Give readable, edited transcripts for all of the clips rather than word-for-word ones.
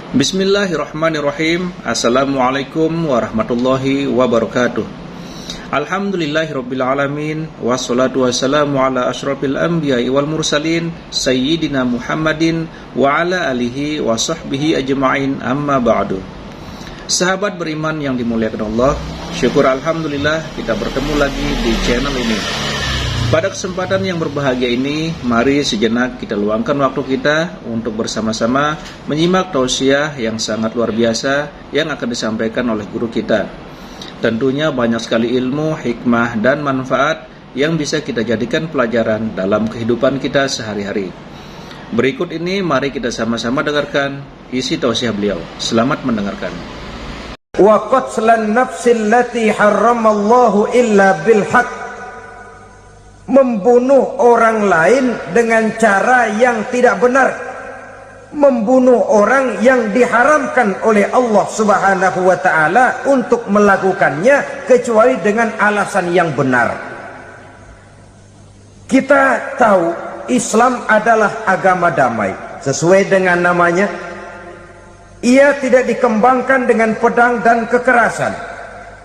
Bismillahirrahmanirrahim. Assalamualaikum warahmatullahi wabarakatuh. Alhamdulillahirabbil alamin, wassalatu wassalamu ala asyrafil anbiya'i wal mursalin sayyidina Muhammadin wa ala alihi wa sahbihi ajma'in, amma ba'du. Sahabat beriman yang dimuliakan Allah, syukur alhamdulillah kita bertemu lagi di channel ini. Pada kesempatan yang berbahagia ini, mari sejenak kita luangkan waktu kita untuk bersama-sama menyimak tausiah yang sangat luar biasa yang akan disampaikan oleh guru kita. Tentunya banyak sekali ilmu, hikmah, dan manfaat yang bisa kita jadikan pelajaran dalam kehidupan kita sehari-hari. Berikut ini mari kita sama-sama dengarkan isi tausiah beliau. Selamat mendengarkan. Wa qatlan nafsil lati harramallahu illa bil haqq, membunuh orang lain dengan cara yang tidak benar, membunuh orang yang diharamkan oleh Allah Subhanahu wa ta'ala untuk melakukannya kecuali dengan alasan yang benar. Kita tahu Islam adalah agama damai. Sesuai dengan namanya, ia tidak dikembangkan dengan pedang dan kekerasan.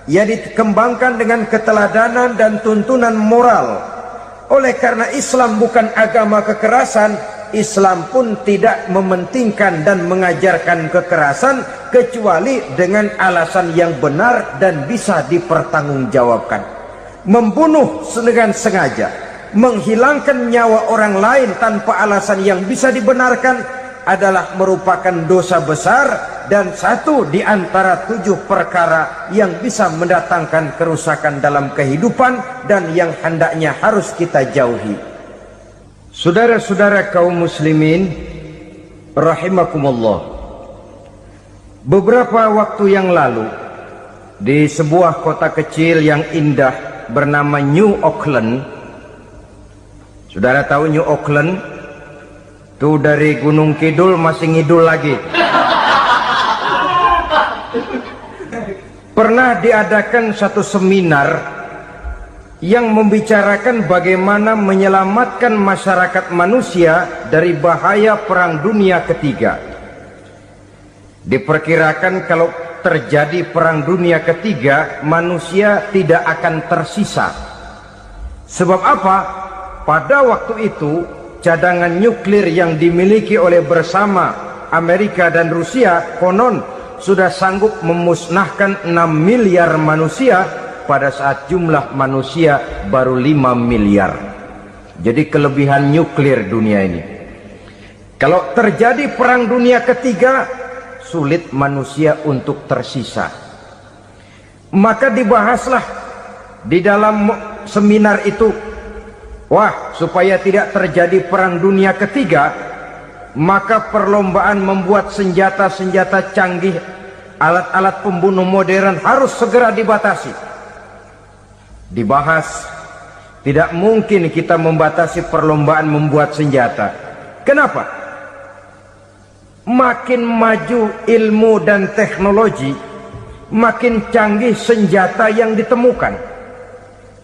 Ia dikembangkan dengan keteladanan dan tuntunan moral. Oleh karena Islam bukan agama kekerasan, Islam pun tidak mementingkan dan mengajarkan kekerasan kecuali dengan alasan yang benar dan bisa dipertanggungjawabkan. Membunuh dengan sengaja, menghilangkan nyawa orang lain tanpa alasan yang bisa dibenarkan adalah merupakan dosa besar dan satu di antara 7 perkara yang bisa mendatangkan kerusakan dalam kehidupan dan yang hendaknya harus kita jauhi. Saudara-saudara kaum muslimin rahimakumullah, beberapa waktu yang lalu di sebuah kota kecil yang indah bernama New Auckland. Saudara tahu New Auckland? Tuh dari Gunung Kidul masih ngidul lagi. Pernah diadakan satu seminar yang membicarakan bagaimana menyelamatkan masyarakat manusia dari bahaya Perang Dunia Ketiga. Diperkirakan kalau terjadi Perang Dunia Ketiga, manusia tidak akan tersisa. Sebab apa? Pada waktu itu cadangan nuklir yang dimiliki oleh bersama Amerika dan Rusia konon sudah sanggup memusnahkan 6 miliar manusia pada saat jumlah manusia baru 5 miliar. Jadi kelebihan nuklir dunia ini. Kalau terjadi Perang Dunia Ketiga, sulit manusia untuk tersisa. Maka dibahaslah di dalam seminar itu, wah, supaya tidak terjadi Perang Dunia Ketiga, maka perlombaan membuat senjata-senjata canggih, alat-alat pembunuh modern harus segera dibatasi. Dibahas, tidak mungkin kita membatasi perlombaan membuat senjata. Kenapa? Makin maju ilmu dan teknologi, makin canggih senjata yang ditemukan.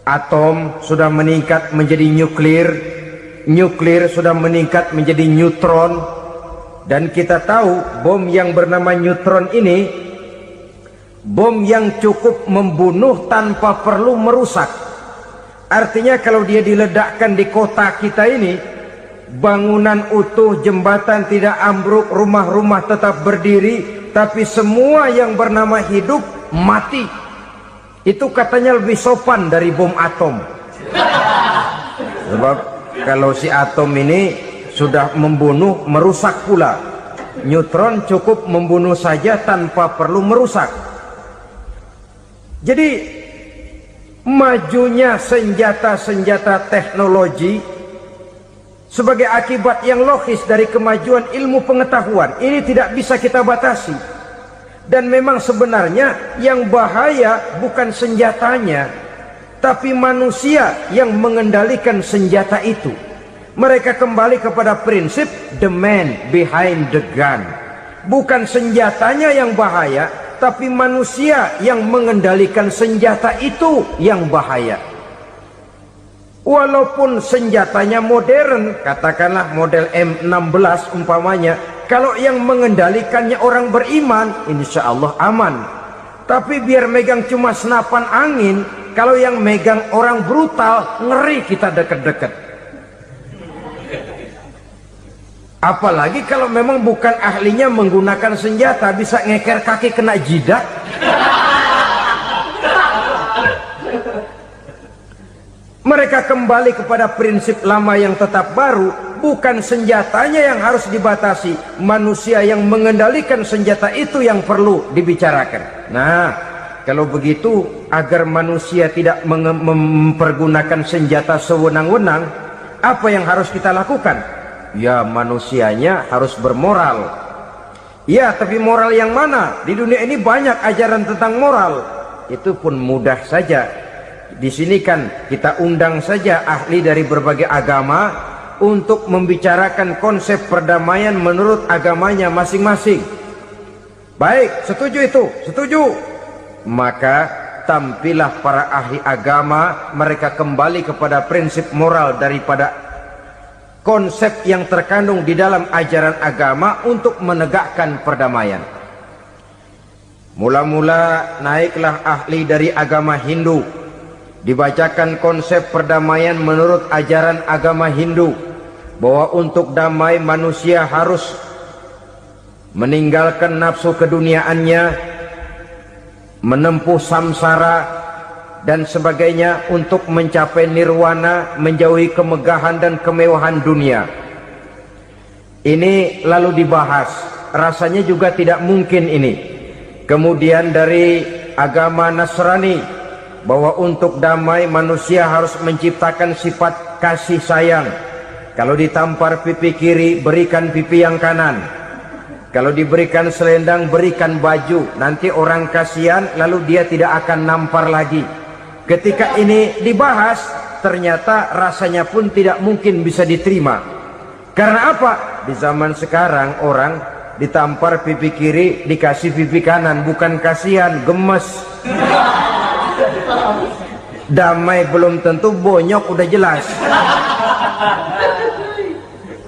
Atom sudah meningkat menjadi nuklir, nuklir sudah meningkat menjadi neutron, dan kita tahu bom yang bernama neutron ini bom yang cukup membunuh tanpa perlu merusak. Artinya kalau dia diledakkan di kota kita ini, bangunan utuh, jembatan tidak ambruk, rumah-rumah tetap berdiri, tapi semua yang bernama hidup mati. Itu katanya lebih sopan dari bom atom. Sebab kalau si atom ini sudah membunuh, merusak pula. Neutron cukup membunuh saja tanpa perlu merusak. Jadi majunya senjata-senjata teknologi sebagai akibat yang logis dari kemajuan ilmu pengetahuan ini tidak bisa kita batasi. Dan memang sebenarnya yang bahaya bukan senjatanya, tapi manusia yang mengendalikan senjata itu. Mereka kembali kepada prinsip the man behind the gun. Bukan senjatanya yang bahaya, tapi manusia yang mengendalikan senjata itu yang bahaya. Walaupun senjatanya modern, katakanlah model M16 umpamanya, kalau yang mengendalikannya orang beriman, insya Allah aman. Tapi biar megang cuma senapan angin, kalau yang megang orang brutal, ngeri kita deket-deket. Apalagi kalau memang bukan ahlinya menggunakan senjata, bisa ngeker kaki kena jidat. Mereka kembali kepada prinsip lama yang tetap baru. Bukan senjatanya yang harus dibatasi, manusia yang mengendalikan senjata itu yang perlu dibicarakan. Nah, kalau begitu, agar manusia tidak mempergunakan senjata sewenang-wenang, apa yang harus kita lakukan? Ya, manusianya harus bermoral. Ya, tapi moral yang mana? Di dunia ini banyak ajaran tentang moral. Itu pun mudah saja. Di sini kan kita undang saja ahli dari berbagai agama untuk membicarakan konsep perdamaian menurut agamanya masing-masing. Baik, setuju itu? Setuju. Maka tampillah para ahli agama, mereka kembali kepada prinsip moral daripada konsep yang terkandung di dalam ajaran agama untuk menegakkan perdamaian. Mula-mula naiklah ahli dari agama Hindu, dibacakan konsep perdamaian menurut ajaran agama Hindu, bahwa untuk damai manusia harus meninggalkan nafsu keduniaannya, menempuh samsara dan sebagainya untuk mencapai nirwana, menjauhi kemegahan dan kemewahan dunia. Ini lalu dibahas, rasanya juga tidak mungkin ini. Kemudian dari agama Nasrani, bahwa untuk damai manusia harus menciptakan sifat kasih sayang. Kalau ditampar pipi kiri, berikan pipi yang kanan. Kalau diberikan selendang, berikan baju. Nanti orang kasihan, lalu dia tidak akan nampar lagi. Ketika ini dibahas, ternyata rasanya pun tidak mungkin bisa diterima. Karena apa? Di zaman sekarang orang ditampar pipi kiri, dikasih pipi kanan. Bukan kasihan, gemes. Damai belum tentu, bonyok udah jelas.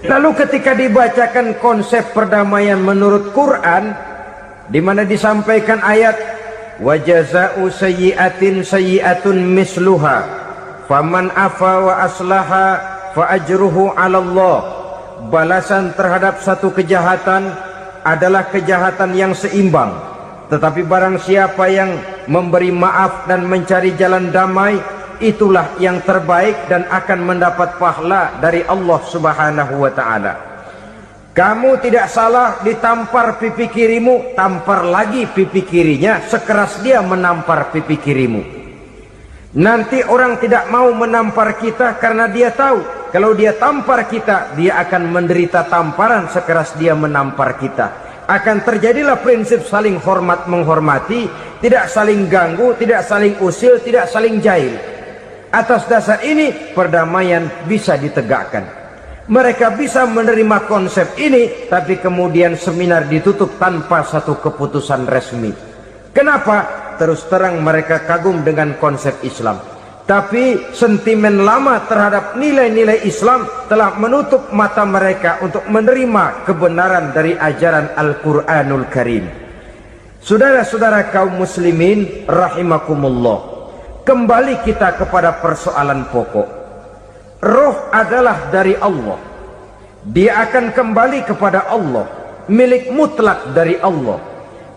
Lalu ketika dibacakan konsep perdamaian menurut Quran, di mana disampaikan ayat wa jazaa'u sayyi'atin sayyi'atun misluha faman afa wa aslaha fa ajruhu 'ala Allah. Balasan terhadap satu kejahatan adalah kejahatan yang seimbang, tetapi barang siapa yang memberi maaf dan mencari jalan damai, itulah yang terbaik dan akan mendapat pahala dari Allah Subhanahu wa ta'ala. Kamu tidak salah ditampar pipi kirimu, tampar lagi pipi kirinya sekeras dia menampar pipi kirimu. Nanti orang tidak mau menampar kita karena dia tahu kalau dia tampar kita, dia akan menderita tamparan sekeras dia menampar kita. Akan terjadilah prinsip saling hormat menghormati, tidak saling ganggu, tidak saling usil, tidak saling jahil. Atas dasar ini perdamaian bisa ditegakkan. Mereka bisa menerima konsep ini, tapi kemudian seminar ditutup tanpa satu keputusan resmi. Kenapa? Terus terang mereka kagum dengan konsep Islam, tapi sentimen lama terhadap nilai-nilai Islam telah menutup mata mereka untuk menerima kebenaran dari ajaran Al-Quranul Karim. Saudara-saudara kaum muslimin rahimakumullah, kembali kita kepada persoalan pokok. Roh adalah dari Allah, dia akan kembali kepada Allah, milik mutlak dari Allah.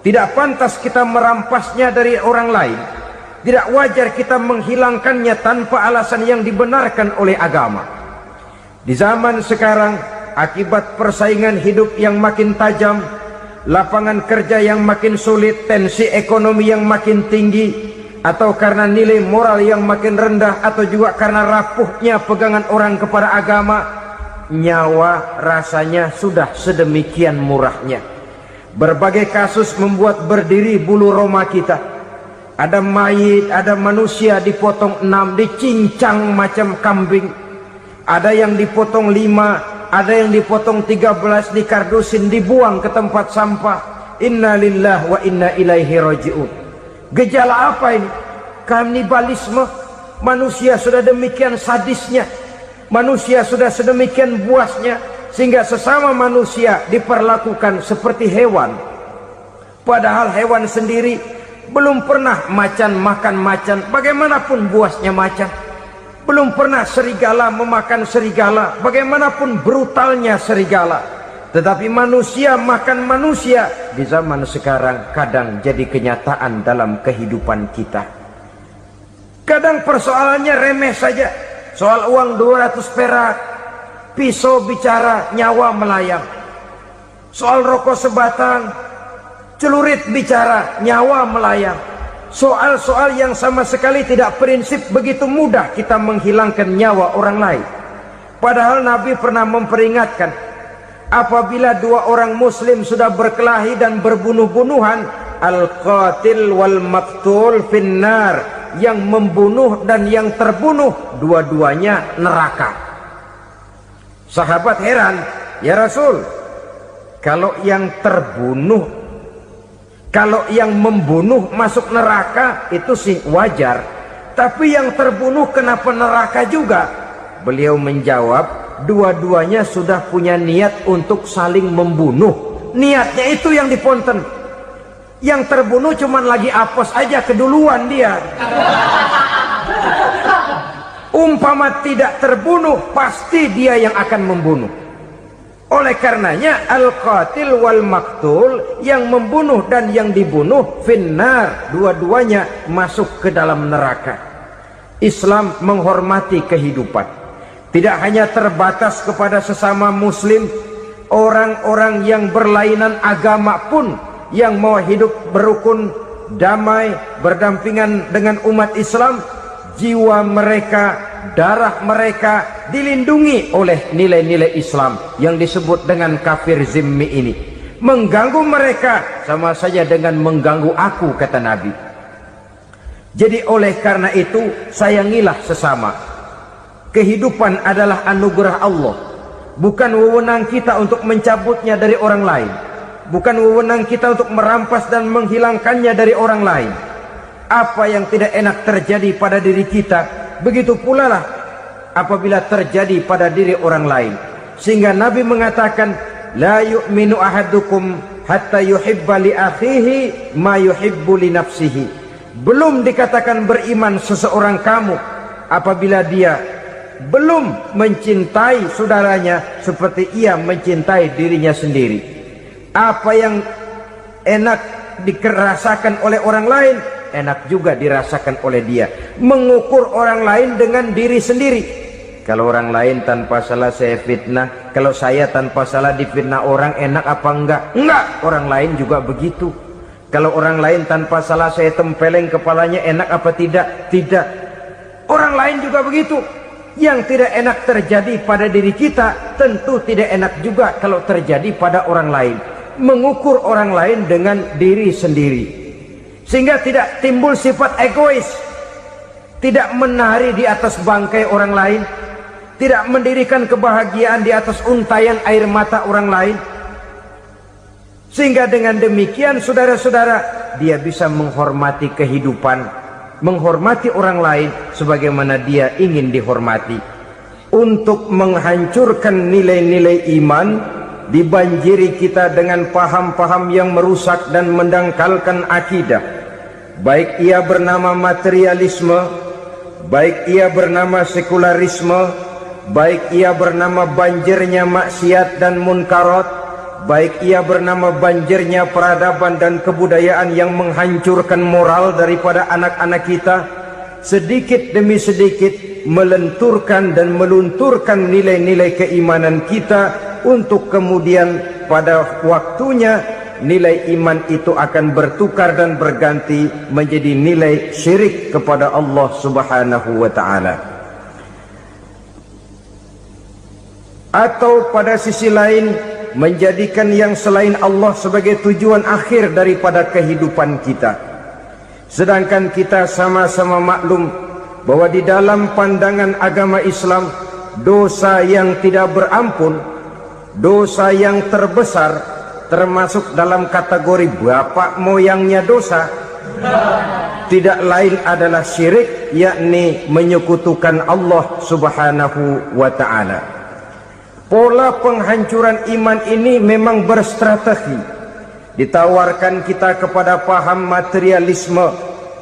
Tidak pantas kita merampasnya dari orang lain. Tidak wajar kita menghilangkannya tanpa alasan yang dibenarkan oleh agama. Di zaman sekarang, akibat persaingan hidup yang makin tajam, lapangan kerja yang makin sulit, tensi ekonomi yang makin tinggi, atau karena nilai moral yang makin rendah, atau juga karena rapuhnya pegangan orang kepada agama, nyawa rasanya sudah sedemikian murahnya. Berbagai kasus membuat berdiri bulu roma kita. Ada mayit, ada manusia dipotong 6, dicincang macam kambing. Ada yang dipotong 5, ada yang dipotong 13, dikardusin, dibuang ke tempat sampah. Inna lillahi wa inna ilaihi raji'un. Gejala apa ini? Kanibalisme. Manusia sudah demikian sadisnya, manusia sudah sedemikian buasnya, sehingga sesama manusia diperlakukan seperti hewan. Padahal hewan sendiri belum pernah macan makan macan, bagaimanapun buasnya macan. Belum pernah serigala memakan serigala, bagaimanapun brutalnya serigala. Tetapi manusia makan manusia di zaman sekarang kadang jadi kenyataan dalam kehidupan kita. Kadang persoalannya remeh saja. Soal uang 200 perak, pisau bicara, nyawa melayang. Soal rokok sebatang, celurit bicara, nyawa melayang. Soal-soal yang sama sekali tidak prinsip, begitu mudah kita menghilangkan nyawa orang lain. Padahal Nabi pernah memperingatkan, apabila dua orang muslim sudah berkelahi dan berbunuh-bunuhan, al-qatil wal maqtul finnar, yang membunuh dan yang terbunuh dua-duanya neraka. Sahabat heran, ya Rasul, kalau yang terbunuh, kalau yang membunuh masuk neraka itu sih wajar, tapi yang terbunuh kenapa neraka juga? Beliau menjawab, dua-duanya sudah punya niat untuk saling membunuh. Niatnya itu yang diponten. Yang terbunuh cuman lagi apes aja, keduluan dia. Umpama tidak terbunuh, pasti dia yang akan membunuh. Oleh karenanya al-qatil wal maktul, yang membunuh dan yang dibunuh finnar, dua-duanya masuk ke dalam neraka. Islam menghormati kehidupan, tidak hanya terbatas kepada sesama muslim, orang-orang yang berlainan agama pun yang mau hidup berukun, damai, berdampingan dengan umat Islam, jiwa mereka, darah mereka dilindungi oleh nilai-nilai Islam yang disebut dengan kafir zimmi ini. Mengganggu mereka sama saja dengan mengganggu aku, kata Nabi. Jadi oleh karena itu, sayangilah sesama. Kehidupan adalah anugerah Allah, bukan wewenang kita untuk mencabutnya dari orang lain, bukan wewenang kita untuk merampas dan menghilangkannya dari orang lain. Apa yang tidak enak terjadi pada diri kita, begitu pula lah apabila terjadi pada diri orang lain. Sehingga Nabi mengatakan, la yu'minu ahadukum hatta yuhibba li akhihi ma yuhibbu li nafsihi. Belum dikatakan beriman seseorang kamu apabila dia belum mencintai saudaranya seperti ia mencintai dirinya sendiri. Apa yang enak dirasakan oleh orang lain, enak juga dirasakan oleh dia. Mengukur orang lain dengan diri sendiri. Kalau orang lain tanpa salah saya fitnah, kalau saya tanpa salah difitnah orang, enak apa enggak? Enggak, orang lain juga begitu. Kalau orang lain tanpa salah saya tempeleng kepalanya, enak apa tidak? Tidak. Orang lain juga begitu. Yang tidak enak terjadi pada diri kita, tentu tidak enak juga kalau terjadi pada orang lain. Mengukur orang lain dengan diri sendiri, sehingga tidak timbul sifat egois, tidak menari di atas bangkai orang lain, tidak mendirikan kebahagiaan di atas untayan air mata orang lain. Sehingga dengan demikian saudara-saudara, dia bisa menghormati kehidupan, menghormati orang lain sebagaimana dia ingin dihormati. Untuk menghancurkan nilai-nilai iman, dibanjiri kita dengan paham-paham yang merusak dan mendangkalkan akidah, baik ia bernama materialisme, baik ia bernama sekularisme, baik ia bernama banjirnya maksiat dan munkarat, baik ia bernama banjirnya peradaban dan kebudayaan yang menghancurkan moral daripada anak-anak kita. Sedikit demi sedikit melenturkan dan melunturkan nilai-nilai keimanan kita, untuk kemudian pada waktunya nilai iman itu akan bertukar dan berganti menjadi nilai syirik kepada Allah Subhanahu wa ta'ala. Atau pada sisi lain, menjadikan yang selain Allah sebagai tujuan akhir daripada kehidupan kita. Sedangkan kita sama-sama maklum bahwa di dalam pandangan agama Islam, dosa yang tidak berampun, dosa yang terbesar, termasuk dalam kategori bapak moyangnya dosa, tidak lain adalah syirik, yakni menyekutukan Allah Subhanahu wa ta'ala. Pola penghancuran iman ini memang berstrategi. Ditawarkan kita kepada paham materialisme,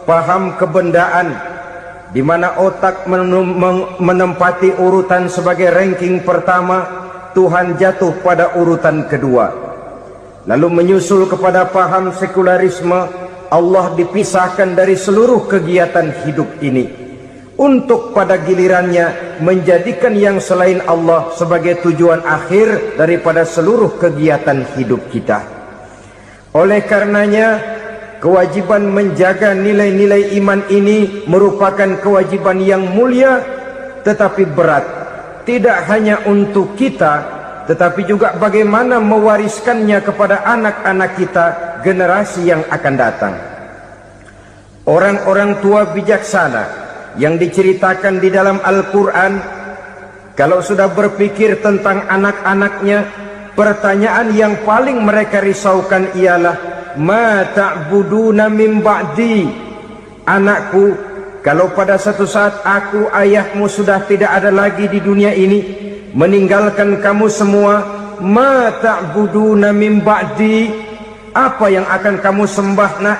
paham kebendaan, di mana otak menempati urutan sebagai ranking pertama, Tuhan jatuh pada urutan kedua. Lalu menyusul kepada paham sekularisme, Allah dipisahkan dari seluruh kegiatan hidup ini, untuk pada gilirannya menjadikan yang selain Allah sebagai tujuan akhir daripada seluruh kegiatan hidup kita. Oleh karenanya, kewajiban menjaga nilai-nilai iman ini merupakan kewajiban yang mulia tetapi berat, tidak hanya untuk kita, tetapi juga bagaimana mewariskannya kepada anak-anak kita, generasi yang akan datang. Orang-orang tua bijaksana yang diceritakan di dalam Al-Quran, kalau sudah berpikir tentang anak-anaknya, pertanyaan yang paling mereka risaukan ialah, ma ta'buduna min ba'di. Anakku, kalau pada satu saat aku, ayahmu sudah tidak ada lagi di dunia ini, meninggalkan kamu semua, ma ta'buduna min ba'di, apa yang akan kamu sembah nak?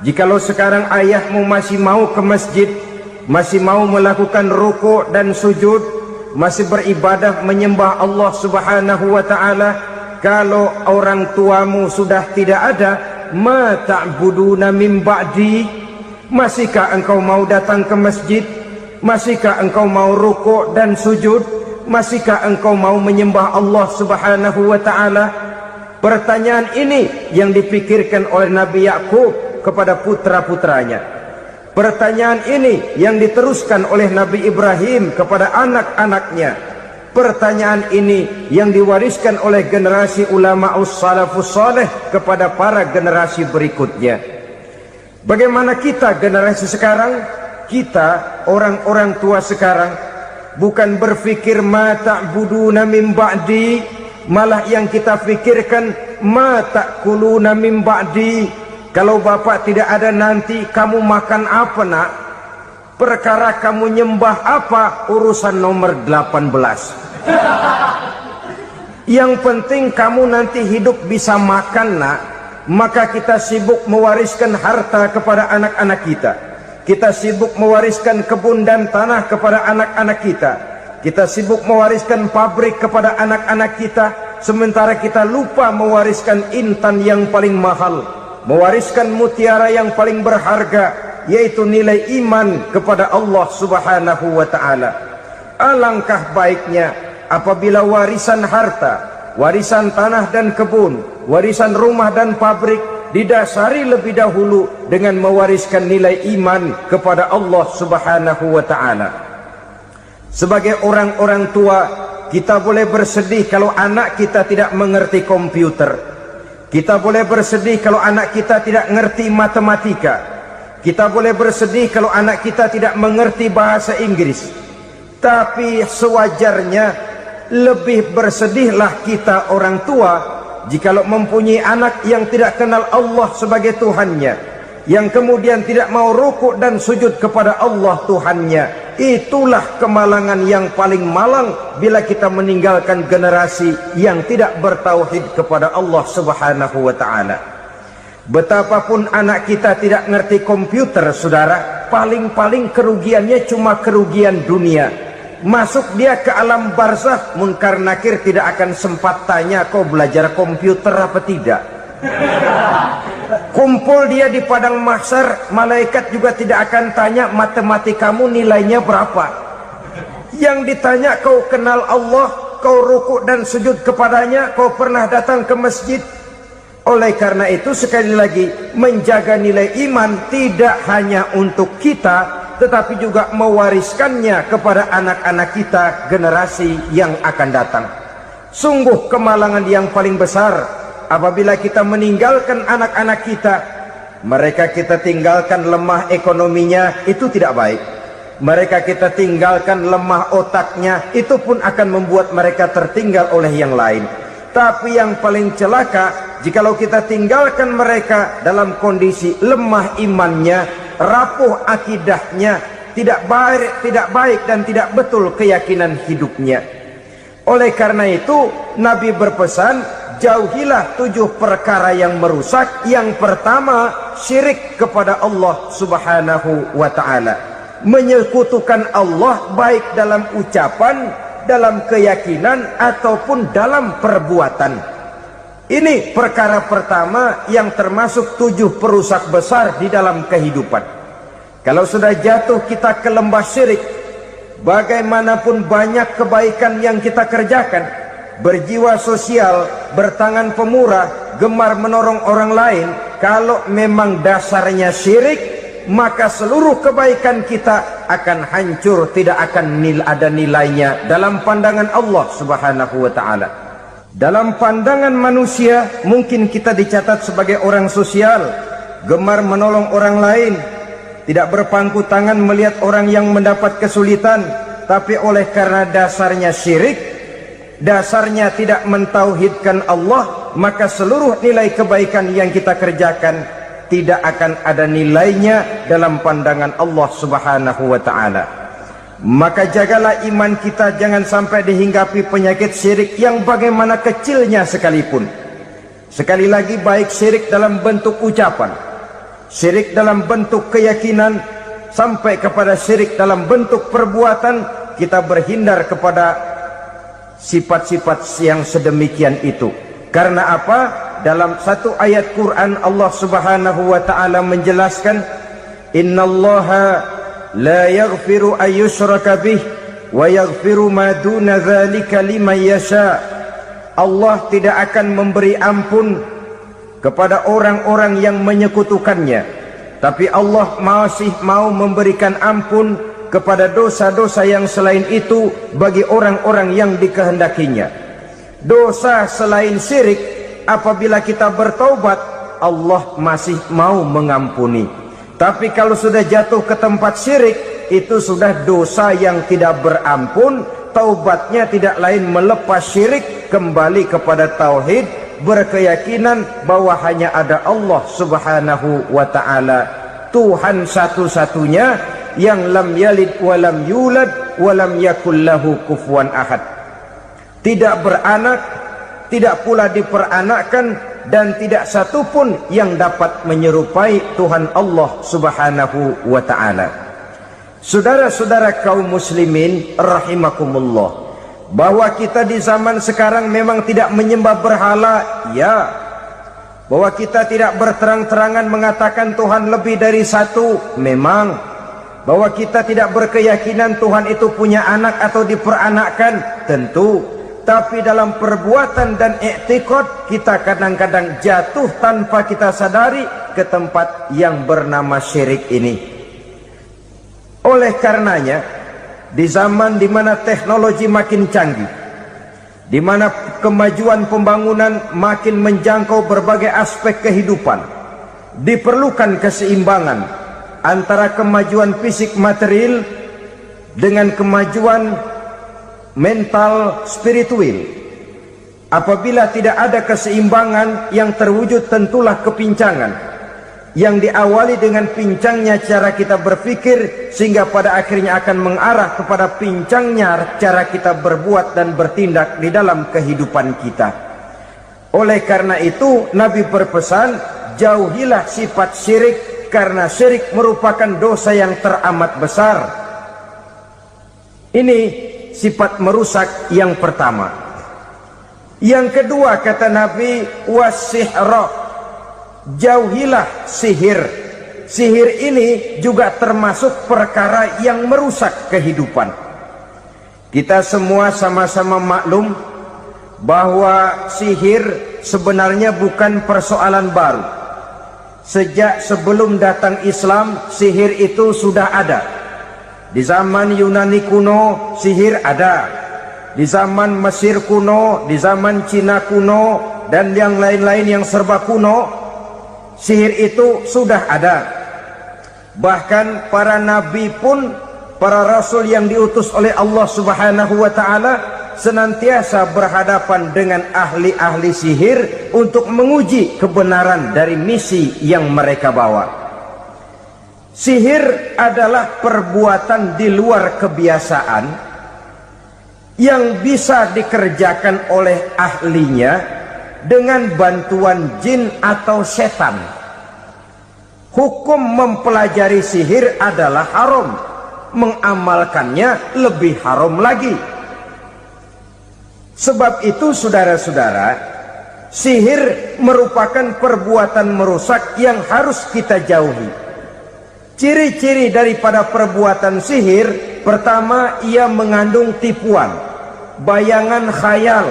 Jikalau sekarang ayahmu masih mau ke masjid, masih mau melakukan rukuk dan sujud, masih beribadah menyembah Allah Subhanahu wa ta'ala, kalau orang tuamu sudah tidak ada, ma ta'buduna min ba'di, masihkah engkau mau datang ke masjid? Masihkah engkau mau rukuk dan sujud? Masihkah engkau mau menyembah Allah Subhanahu wa ta'ala? Pertanyaan ini yang dipikirkan oleh Nabi Yakub kepada putra-putranya. Pertanyaan ini yang diteruskan oleh Nabi Ibrahim kepada anak-anaknya. Pertanyaan ini yang diwariskan oleh generasi ulama salafus saleh kepada para generasi berikutnya. Bagaimana kita generasi sekarang? Kita orang-orang tua sekarang bukan berfikir ma ta'buduna min ba'di, malah yang kita fikirkan ma ta'kuluna min ba'di. Kalau bapak tidak ada nanti kamu makan apa nak? Perkara kamu nyembah apa, urusan nomor 18. Yang penting kamu nanti hidup bisa makan nak. Maka kita sibuk mewariskan harta kepada anak-anak kita. Kita sibuk mewariskan kebun dan tanah kepada anak-anak kita. Kita sibuk mewariskan pabrik kepada anak-anak kita, sementara kita lupa mewariskan intan yang paling mahal, mewariskan mutiara yang paling berharga, yaitu nilai iman kepada Allah Subhanahu wa ta'ala. Alangkah baiknya apabila warisan harta, warisan tanah dan kebun, warisan rumah dan pabrik didasari lebih dahulu dengan mewariskan nilai iman kepada Allah Subhanahu wa ta'ala. Sebagai orang-orang tua, kita boleh bersedih kalau anak kita tidak mengerti komputer. Kita boleh bersedih kalau anak kita tidak mengerti matematika. Kita boleh bersedih kalau anak kita tidak mengerti bahasa Inggris. Tapi sewajarnya lebih bersedihlah kita orang tua jikalau mempunyai anak yang tidak kenal Allah sebagai Tuhannya, yang kemudian tidak mau rukuk dan sujud kepada Allah Tuhannya. Itulah kemalangan yang paling malang bila kita meninggalkan generasi yang tidak bertauhid kepada Allah Subhanahu wa ta'ala. Betapapun anak kita tidak ngerti komputer, saudara, paling-paling kerugiannya cuma kerugian dunia. Masuk dia ke alam barzakh, munkar nakir tidak akan sempat tanya kau belajar komputer apa tidak. Kumpul dia di padang mahsyar, malaikat juga tidak akan tanya matematikamu nilainya berapa. Yang ditanya kau kenal Allah, kau rukuk dan sujud kepadanya, kau pernah datang ke masjid. Oleh karena itu sekali lagi, menjaga nilai iman tidak hanya untuk kita, tetapi juga mewariskannya kepada anak-anak kita, generasi yang akan datang. Sungguh kemalangan yang paling besar apabila kita meninggalkan anak-anak kita. Mereka kita tinggalkan lemah ekonominya, itu tidak baik. Mereka kita tinggalkan lemah otaknya, itu pun akan membuat mereka tertinggal oleh yang lain. Tapi yang paling celaka, jikalau kita tinggalkan mereka dalam kondisi lemah imannya, rapuh akidahnya, tidak baik dan tidak betul keyakinan hidupnya. Oleh karena itu Nabi berpesan, jauhilah 7 perkara yang merusak. Yang pertama, syirik kepada Allah subhanahu wa ta'ala, menyekutukan Allah baik dalam ucapan, dalam keyakinan ataupun dalam perbuatan. Ini perkara pertama yang termasuk 7 perusak besar di dalam kehidupan. Kalau sudah jatuh kita ke lembah syirik, bagaimanapun banyak kebaikan yang kita kerjakan, berjiwa sosial, bertangan pemurah, gemar menolong orang lain, kalau memang dasarnya syirik, maka seluruh kebaikan kita akan hancur, tidak akan ada nilainya dalam pandangan Allah subhanahu wa ta'ala. Dalam pandangan manusia mungkin kita dicatat sebagai orang sosial, gemar menolong orang lain, tidak berpangku tangan melihat orang yang mendapat kesulitan. Tapi oleh karena dasarnya syirik, dasarnya tidak mentauhidkan Allah, maka seluruh nilai kebaikan yang kita kerjakan tidak akan ada nilainya dalam pandangan Allah subhanahu wa ta'ala. Maka jagalah iman kita, jangan sampai dihinggapi penyakit syirik yang bagaimana kecilnya sekalipun. Sekali lagi, baik syirik dalam bentuk ucapan, syirik dalam bentuk keyakinan, sampai kepada syirik dalam bentuk perbuatan, kita berhindar kepada sifat-sifat yang sedemikian itu. Karena apa? Dalam satu ayat Quran Allah subhanahu wa ta'ala menjelaskan, innallaha la yaghfiru ayyushraka bih wa yaghfiru ma duna dzalika liman yasha. Allah tidak akan memberi ampun kepada orang-orang yang menyekutukannya, tapi Allah masih mau memberikan ampun kepada dosa-dosa yang selain itu bagi orang-orang yang dikehendakinya. Dosa selain syirik, apabila kita bertaubat, Allah masih mau mengampuni. Tapi kalau sudah jatuh ke tempat syirik, itu sudah dosa yang tidak berampun. Taubatnya tidak lain melepas syirik, kembali kepada tauhid, berkeyakinan bahwa hanya ada Allah subhanahu wa ta'ala, Tuhan satu-satunya, yang lam yalid walam yulad walam yakul lahu kufuwan ahad. Tidak beranak, tidak pula diperanakkan, dan tidak satupun yang dapat menyerupai Tuhan Allah subhanahu wa ta'ala. Saudara-saudara kaum muslimin rahimakumullah, bahwa kita di zaman sekarang memang tidak menyembah berhala, ya. Bahwa kita tidak berterang-terangan mengatakan Tuhan lebih dari satu, memang. Bahwa kita tidak berkeyakinan Tuhan itu punya anak atau diperanakkan, tentu. Tapi dalam perbuatan dan i'tiqad, kita kadang-kadang jatuh tanpa kita sadari ke tempat yang bernama syirik ini. Oleh karenanya, di zaman di mana teknologi makin canggih, di mana kemajuan pembangunan makin menjangkau berbagai aspek kehidupan, diperlukan keseimbangan antara kemajuan fisik material dengan kemajuan mental spiritual. Apabila tidak ada keseimbangan, yang terwujud tentulah kepincangan, yang diawali dengan pincangnya cara kita berpikir, sehingga pada akhirnya akan mengarah kepada pincangnya cara kita berbuat dan bertindak di dalam kehidupan kita. Oleh karena itu Nabi berpesan, jauhilah sifat syirik, karena syirik merupakan dosa yang teramat besar. Ini sifat merusak yang pertama. Yang kedua, kata Nabi, wasihra, jauhilah sihir. Sihir ini juga termasuk perkara yang merusak kehidupan. Kita semua sama-sama maklum bahwa sihir sebenarnya bukan persoalan baru. Sejak sebelum datang Islam, sihir itu sudah ada. Di zaman Yunani kuno, sihir ada. Di zaman Mesir kuno, di zaman Cina kuno, dan yang lain-lain yang serba kuno, sihir itu sudah ada. Bahkan para nabi pun, para rasul yang diutus oleh Allah subhanahu wa ta'ala, senantiasa berhadapan dengan ahli-ahli sihir untuk menguji kebenaran dari misi yang mereka bawa. Sihir adalah perbuatan di luar kebiasaan yang bisa dikerjakan oleh ahlinya dengan bantuan jin atau setan. Hukum mempelajari sihir adalah haram, mengamalkannya lebih haram lagi. Sebab itu saudara-saudara, sihir merupakan perbuatan merusak yang harus kita jauhi. Ciri-ciri daripada perbuatan sihir, pertama, ia mengandung tipuan, bayangan khayal.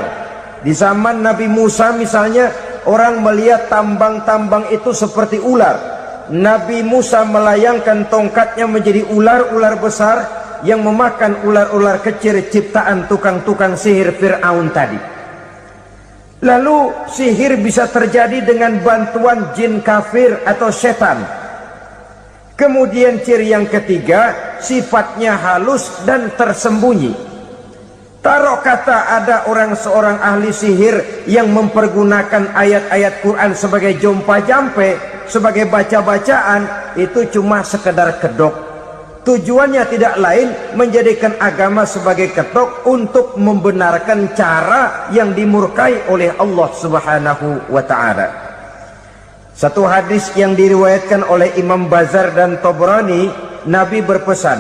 Di zaman Nabi Musa misalnya, orang melihat tambang-tambang itu seperti ular. Nabi Musa melayangkan tongkatnya menjadi ular-ular besar yang memakan ular-ular kecil ciptaan tukang-tukang sihir Fir'aun tadi. Lalu sihir bisa terjadi dengan bantuan jin kafir atau setan. Kemudian ciri yang ketiga, sifatnya halus dan tersembunyi. Taruh kata ada seorang ahli sihir yang mempergunakan ayat-ayat Quran sebagai jompa-jampe, sebagai baca-bacaan, itu cuma sekedar kedok. Tujuannya tidak lain menjadikan agama sebagai kedok untuk membenarkan cara yang dimurkai oleh Allah Subhanahu wa ta'ala. Satu hadis yang diriwayatkan oleh Imam Bazar dan Tabrani, Nabi berpesan,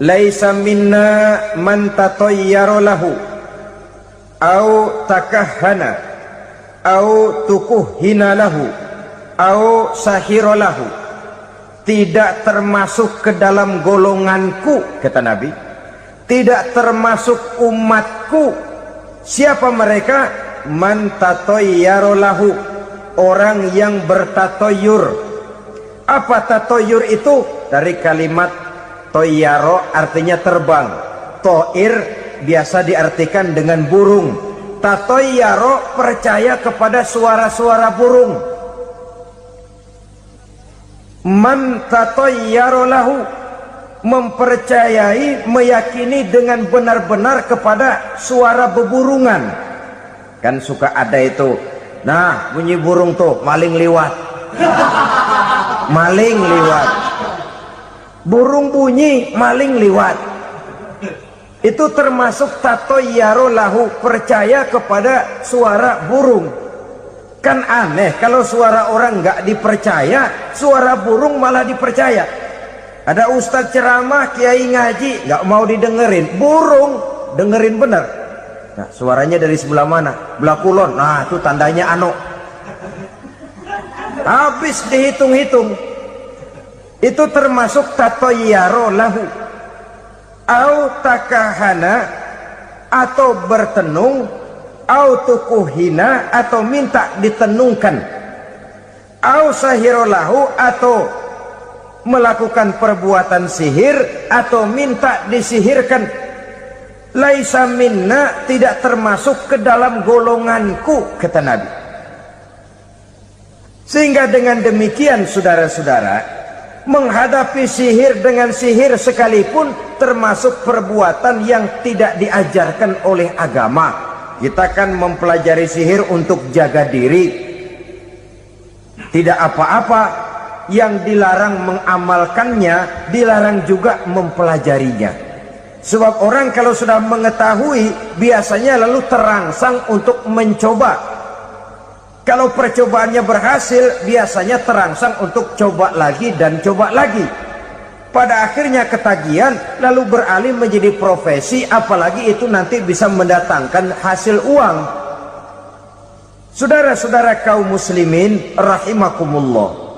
"Laisa minna man tatayyara lahu au takahhana au tukuhhina lahu au sahira lahu." Tidak termasuk ke dalam golonganku, kata Nabi, tidak termasuk umatku. Siapa mereka? Man tatayyara lahu, orang yang bertatoyur. Apa tatoyur itu? Dari kalimat toyaro, artinya terbang. Toir biasa diartikan dengan burung. Tatoyaro percaya kepada suara-suara burung. Man tatayyara lahu, mempercayai, meyakini dengan benar-benar kepada suara beburungan. Kan suka ada itu, nah bunyi burung tuh, maling liwat. Maling liwat. Burung bunyi, maling liwat. Itu termasuk tatayyara lahu, percaya kepada suara burung. Kan aneh kalau suara orang nggak dipercaya, suara burung malah dipercaya. Ada ustadz ceramah, kiai ngaji, nggak mau didengerin, burung dengerin bener. Nah, suaranya dari sebelah mana? Belah kulon. Nah, itu tandanya ano. Habis dihitung-hitung. Itu termasuk tatayyara lahu. Au takahana, atau bertenung, au tukuhina, atau minta ditenungkan, au sahirolahu, atau melakukan perbuatan sihir atau minta disihirkan. Laisa minna, tidak termasuk ke dalam golonganku, kata Nabi. Sehingga dengan demikian saudara-saudara, menghadapi sihir dengan sihir sekalipun termasuk perbuatan yang tidak diajarkan oleh agama. Kita kan mempelajari sihir untuk jaga diri, tidak apa-apa. Yang dilarang mengamalkannya, dilarang juga mempelajarinya. Sebab orang kalau sudah mengetahui, biasanya lalu terangsang untuk mencoba. Kalau percobaannya berhasil, biasanya terangsang untuk coba lagi dan coba lagi. Pada akhirnya ketagihan, lalu beralih menjadi profesi, apalagi itu nanti bisa mendatangkan hasil uang. Saudara-saudara kaum muslimin rahimakumullah,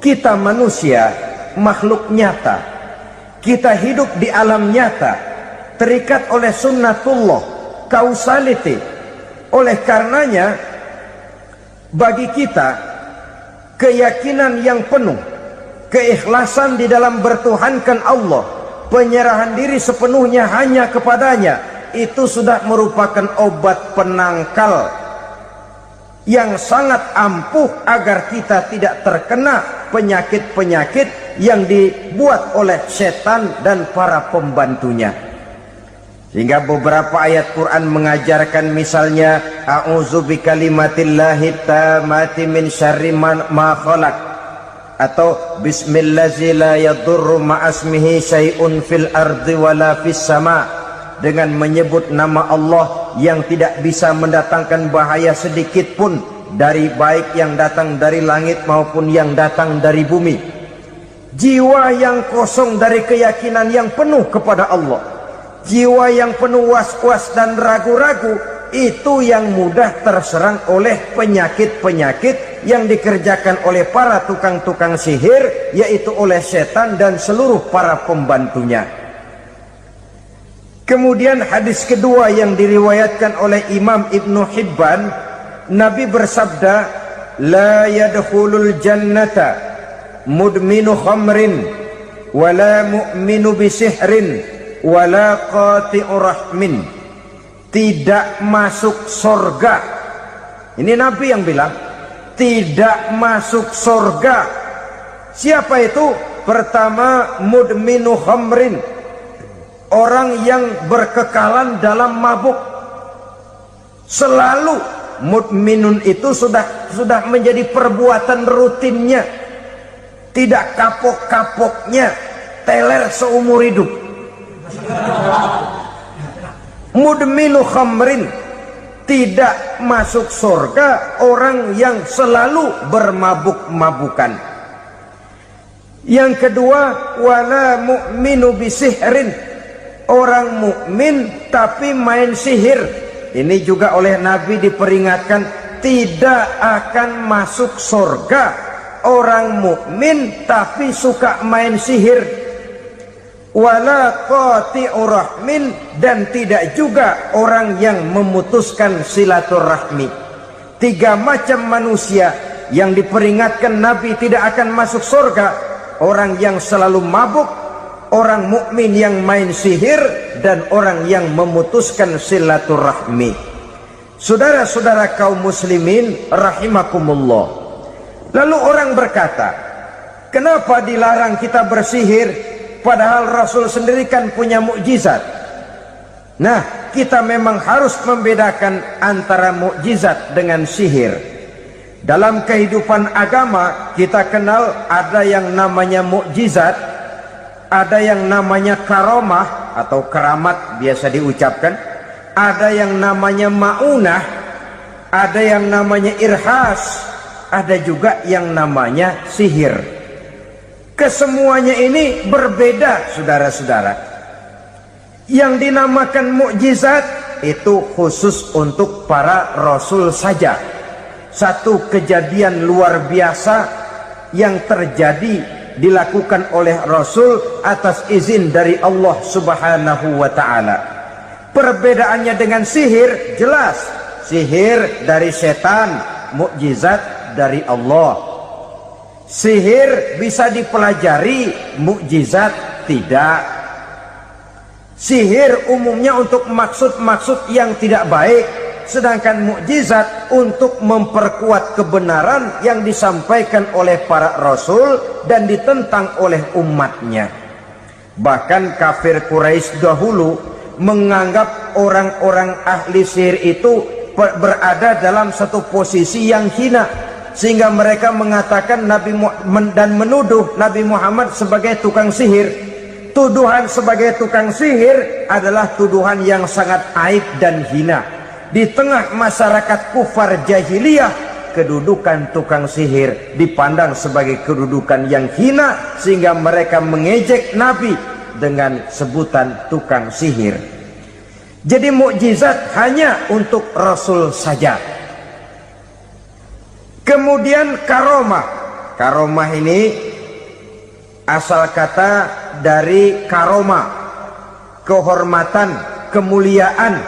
kita manusia makhluk nyata, kita hidup di alam nyata, terikat oleh sunnatullah, causality. Oleh karenanya bagi kita keyakinan yang penuh, keikhlasan di dalam bertuhankan Allah, penyerahan diri sepenuhnya hanya kepadanya, itu sudah merupakan obat penangkal yang sangat ampuh agar kita tidak terkena penyakit-penyakit yang dibuat oleh setan dan para pembantunya. Sehingga beberapa ayat Quran mengajarkan, misalnya a'udzu bikalimatillahi tammati min syarri ma khalaq, atau bismillazi la yadurru ma'asmihi syai'un fil ardi wala fis sama, dengan menyebut nama Allah yang tidak bisa mendatangkan bahaya sedikit pun, dari baik yang datang dari langit maupun yang datang dari bumi. Jiwa yang kosong dari keyakinan yang penuh kepada Allah, jiwa yang penuh was-was dan ragu-ragu, itu yang mudah terserang oleh penyakit-penyakit yang dikerjakan oleh para tukang-tukang sihir, yaitu oleh setan dan seluruh para pembantunya. Kemudian hadis kedua yang diriwayatkan oleh Imam Ibnu Hibban, Nabi bersabda, la yadkhulul jannata mudminu khamrin wala mu'minu bisihrin wala qati'ur rahmin. Tidak masuk surga. Ini Nabi yang bilang, tidak masuk surga. Siapa itu? Pertama, mudminu khamrin, orang yang berkekalan dalam mabuk. Selalu mudminun itu sudah menjadi perbuatan rutinnya, tidak kapok-kapoknya, teler seumur hidup. Mudminu khamrin, tidak masuk surga orang yang selalu bermabuk-mabukan. Yang kedua, wala mu'minu bisihrin, orang mukmin tapi main sihir. Ini juga oleh Nabi diperingatkan, tidak akan masuk surga orang mukmin tapi suka main sihir. Wala qati'ur rahmin, dan tidak juga orang yang memutuskan silaturahmi. Tiga macam manusia yang diperingatkan Nabi tidak akan masuk surga: orang yang selalu mabuk, orang mukmin yang main sihir, dan orang yang memutuskan silaturahmi. Saudara-saudara kaum muslimin rahimakumullah. Lalu orang berkata, kenapa dilarang kita bersihir? Padahal Rasul sendiri kan punya mukjizat. Nah, kita memang harus membedakan antara mukjizat dengan sihir. Dalam kehidupan agama kita kenal ada yang namanya mukjizat, ada yang namanya karomah atau keramat biasa diucapkan, ada yang namanya maunah, ada yang namanya irhas, ada juga yang namanya sihir. Kesemuanya ini berbeda, saudara-saudara. Yang dinamakan mukjizat itu khusus untuk para rasul saja. Satu kejadian luar biasa yang terjadi dilakukan oleh rasul atas izin dari Allah Subhanahu wa taala. Perbedaannya dengan sihir jelas. Sihir dari setan, mukjizat dari Allah. Sihir bisa dipelajari, mukjizat tidak. Sihir umumnya untuk maksud-maksud yang tidak baik, sedangkan mukjizat untuk memperkuat kebenaran yang disampaikan oleh para rasul dan ditentang oleh umatnya. Bahkan kafir Quraisy dahulu menganggap orang-orang ahli sihir itu berada dalam satu posisi yang hina, sehingga mereka mengatakan dan menuduh Nabi Muhammad sebagai tukang sihir. Tuduhan sebagai tukang sihir adalah tuduhan yang sangat aib dan hina. Di tengah masyarakat kufar jahiliyah, kedudukan tukang sihir dipandang sebagai kedudukan yang hina, sehingga mereka mengejek Nabi dengan sebutan tukang sihir. Jadi mukjizat hanya untuk Rasul saja. Kemudian karomah. Karomah ini asal kata dari karomah, kehormatan, kemuliaan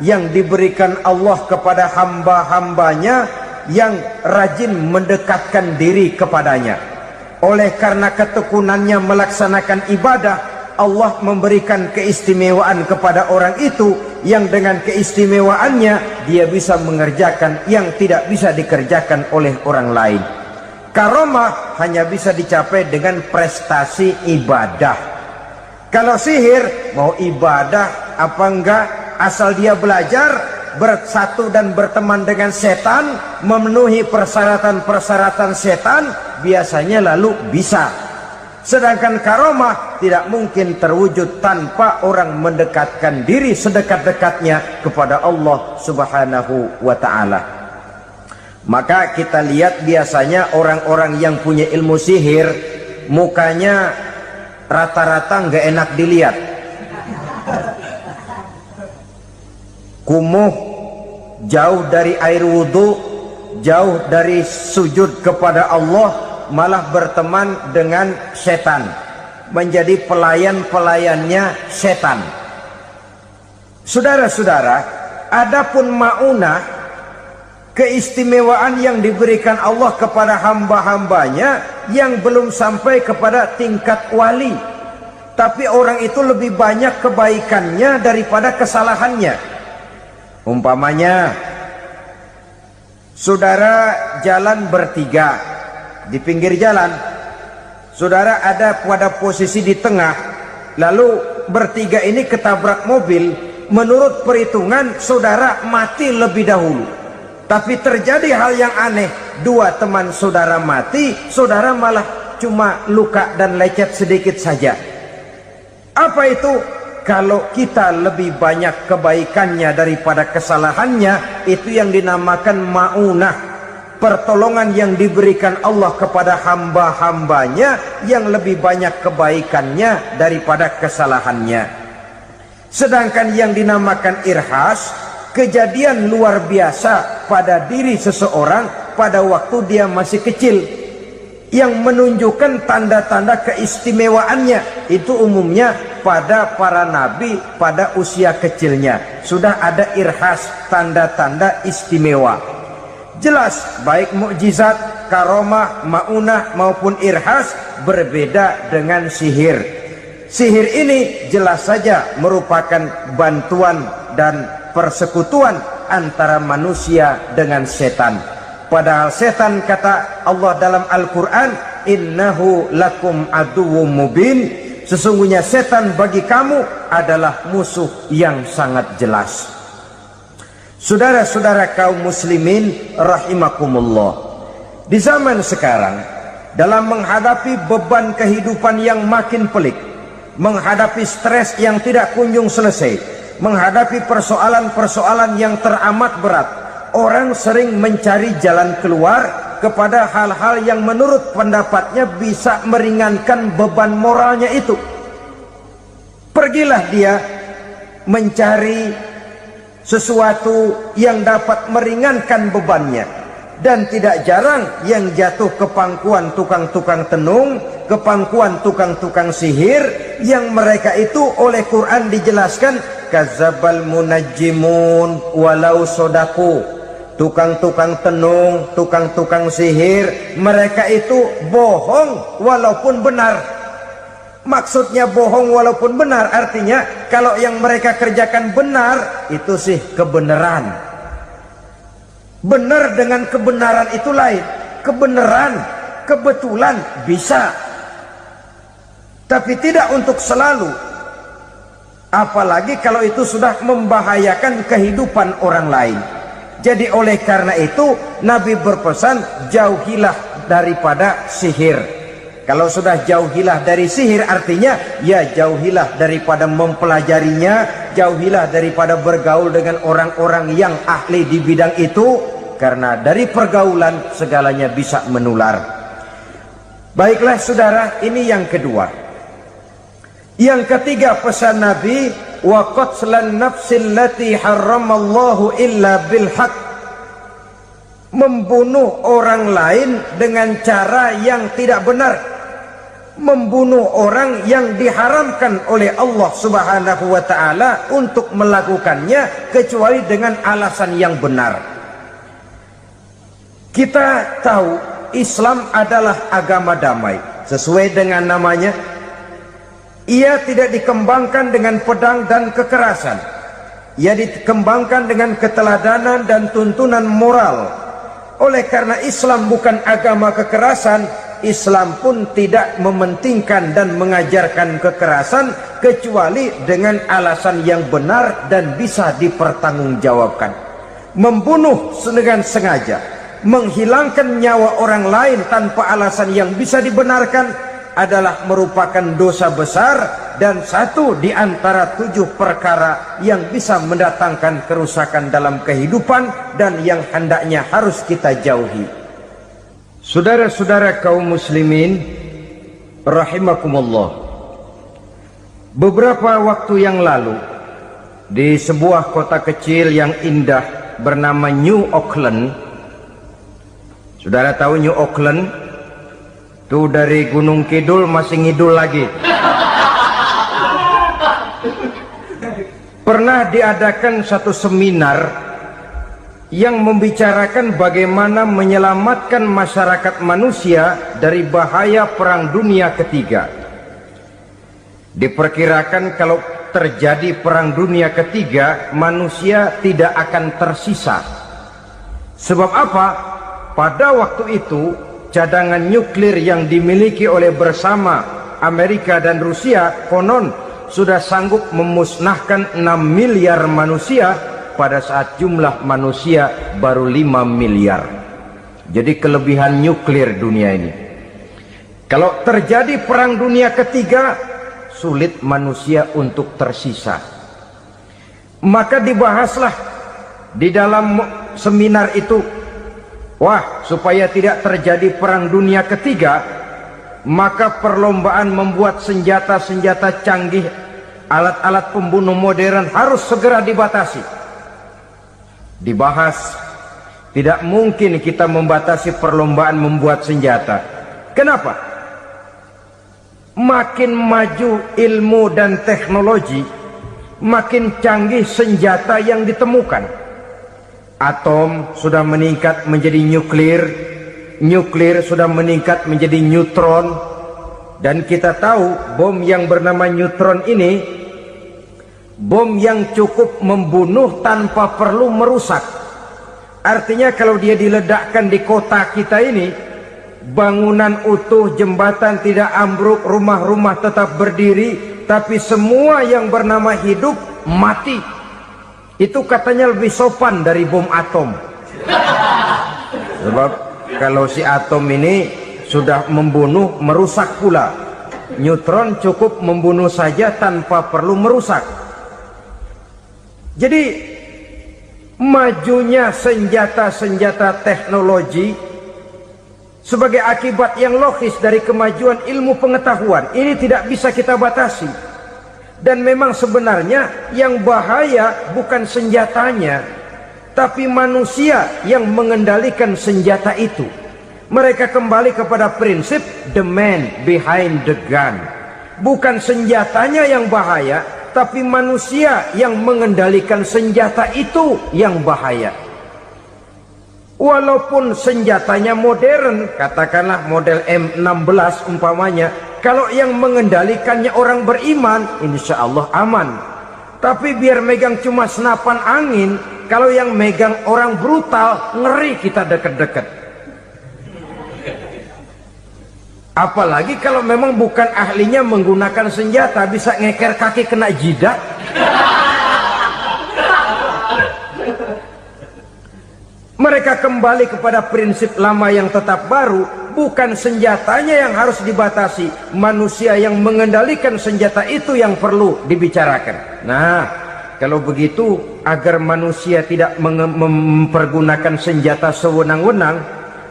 yang diberikan Allah kepada hamba-hambanya yang rajin mendekatkan diri kepadanya. Oleh karena ketekunannya melaksanakan ibadah, Allah memberikan keistimewaan kepada orang itu, yang dengan keistimewaannya dia bisa mengerjakan yang tidak bisa dikerjakan oleh orang lain. Karomah hanya bisa dicapai dengan prestasi ibadah. Kalau sihir, mau ibadah apa enggak, asal dia belajar, bersatu dan berteman dengan setan, memenuhi persyaratan-persyaratan setan, biasanya lalu bisa. Sedangkan karomah tidak mungkin terwujud tanpa orang mendekatkan diri sedekat-dekatnya kepada Allah Subhanahu wa ta'ala. Maka kita lihat biasanya orang-orang yang punya ilmu sihir, mukanya rata-rata nggak enak dilihat, kumuh, jauh dari air wudhu, jauh dari sujud kepada Allah, malah berteman dengan setan, menjadi pelayan-pelayannya setan. Saudara-saudara, adapun maunah, keistimewaan yang diberikan Allah kepada hamba-hambanya yang belum sampai kepada tingkat wali, tapi orang itu lebih banyak kebaikannya daripada kesalahannya. Umpamanya, saudara jalan bertiga, di pinggir jalan, saudara ada pada posisi di tengah, lalu bertiga ini ketabrak mobil. Menurut perhitungan saudara mati lebih dahulu, tapi terjadi hal yang aneh, dua teman saudara mati, saudara malah cuma luka dan lecet sedikit saja. Apa itu? Kalau kita lebih banyak kebaikannya daripada kesalahannya, itu yang dinamakan maunah, pertolongan yang diberikan Allah kepada hamba-hambanya yang lebih banyak kebaikannya daripada kesalahannya. Sedangkan yang dinamakan irhas, kejadian luar biasa pada diri seseorang pada waktu dia masih kecil, yang menunjukkan tanda-tanda keistimewaannya. Itu umumnya pada para nabi pada usia kecilnya sudah ada irhas, tanda-tanda istimewa. Jelas baik mukjizat, karomah, maunah maupun irhas berbeda dengan sihir. Sihir ini jelas saja merupakan bantuan dan persekutuan antara manusia dengan setan. Padahal setan, kata Allah dalam Al-Quran, innahu lakum aduwwum mubin, sesungguhnya setan bagi kamu adalah musuh yang sangat jelas. Saudara-saudara kaum muslimin rahimakumullah, di zaman sekarang dalam menghadapi beban kehidupan yang makin pelik, menghadapi stres yang tidak kunjung selesai, menghadapi persoalan-persoalan yang teramat berat, orang sering mencari jalan keluar kepada hal-hal yang menurut pendapatnya bisa meringankan beban moralnya itu. Pergilah dia mencari sesuatu yang dapat meringankan bebannya. Dan tidak jarang yang jatuh ke pangkuan tukang-tukang tenung, ke pangkuan tukang-tukang sihir, yang mereka itu oleh Quran dijelaskan kadzabal munajjimun walau sodaku. Tukang-tukang tenung, tukang-tukang sihir, mereka itu bohong walaupun benar. Maksudnya bohong walaupun benar, artinya kalau yang mereka kerjakan benar, itu sih kebenaran. Benar dengan kebenaran itu lain. Kebenaran, kebetulan bisa, tapi tidak untuk selalu. Apalagi kalau itu sudah membahayakan kehidupan orang lain. Jadi oleh karena itu Nabi berpesan, jauhilah daripada sihir. Kalau sudah jauhilah dari sihir, artinya ya jauhilah daripada mempelajarinya, jauhilah daripada bergaul dengan orang-orang yang ahli di bidang itu, karena dari pergaulan segalanya bisa menular. Baiklah saudara, ini yang kedua. Yang ketiga pesan Nabi, wa qatlan nafsil lati harramallahu illa bil haqq, membunuh orang lain dengan cara yang tidak benar, membunuh orang yang diharamkan oleh Allah Subhanahu wa ta'ala untuk melakukannya kecuali dengan alasan yang benar. Kita tahu Islam adalah agama damai, sesuai dengan namanya. Ia tidak dikembangkan dengan pedang dan kekerasan. Ia dikembangkan dengan keteladanan dan tuntunan moral. Oleh karena Islam bukan agama kekerasan, Islam pun tidak mementingkan dan mengajarkan kekerasan kecuali dengan alasan yang benar dan bisa dipertanggungjawabkan. Membunuh dengan sengaja, menghilangkan nyawa orang lain tanpa alasan yang bisa dibenarkan adalah merupakan dosa besar dan satu di antara 7 perkara yang bisa mendatangkan kerusakan dalam kehidupan dan yang hendaknya harus kita jauhi. Saudara-saudara kaum muslimin rahimakumullah, beberapa waktu yang lalu di sebuah kota kecil yang indah bernama New Auckland. Saudara tahu New Auckland? Itu dari Gunung Kidul masih ngidul lagi. Pernah diadakan satu seminar yang membicarakan bagaimana menyelamatkan masyarakat manusia dari bahaya Perang Dunia Ketiga. Diperkirakan kalau terjadi Perang Dunia Ketiga, manusia tidak akan tersisa. Sebab apa? Pada waktu itu, cadangan nuklir yang dimiliki oleh bersama Amerika dan Rusia konon sudah sanggup memusnahkan 6 miliar manusia pada saat jumlah manusia baru 5 miliar. Jadi kelebihan nuklir dunia ini. Kalau terjadi Perang Dunia Ketiga, sulit manusia untuk tersisa. Maka dibahaslah di dalam seminar itu, wah, supaya tidak terjadi Perang Dunia Ketiga, maka perlombaan membuat senjata-senjata canggih, alat-alat pembunuh modern harus segera dibatasi. Dibahas, tidak mungkin kita membatasi perlombaan membuat senjata. Kenapa? Makin maju ilmu dan teknologi, makin canggih senjata yang ditemukan. Atom sudah meningkat menjadi nuklir, nuklir sudah meningkat menjadi neutron, dan kita tahu bom yang bernama neutron ini bom yang cukup membunuh tanpa perlu merusak. Artinya kalau dia diledakkan di kota kita ini, bangunan utuh, jembatan tidak ambruk, rumah-rumah tetap berdiri, tapi semua yang bernama hidup mati. Itu katanya lebih sopan dari bom atom. Sebab kalau si atom ini sudah membunuh, merusak pula. Neutron cukup membunuh saja tanpa perlu merusak. Jadi majunya senjata-senjata teknologi sebagai akibat yang logis dari kemajuan ilmu pengetahuan ini tidak bisa kita batasi. Dan memang sebenarnya yang bahaya bukan senjatanya, tapi manusia yang mengendalikan senjata itu. Mereka kembali kepada prinsip the man behind the gun. Bukan senjatanya yang bahaya, tapi manusia yang mengendalikan senjata itu yang bahaya. Walaupun senjatanya modern, katakanlah model M16 umpamanya, kalau yang mengendalikannya orang beriman, insya Allah aman. Tapi biar megang cuma senapan angin, kalau yang megang orang brutal, ngeri kita deket-deket. Apalagi kalau memang bukan ahlinya menggunakan senjata, bisa ngeker kaki kena jidat. Mereka kembali kepada prinsip lama yang tetap baru, bukan senjatanya yang harus dibatasi, manusia yang mengendalikan senjata itu yang perlu dibicarakan. Nah, kalau begitu, agar manusia tidak mempergunakan senjata sewenang-wenang,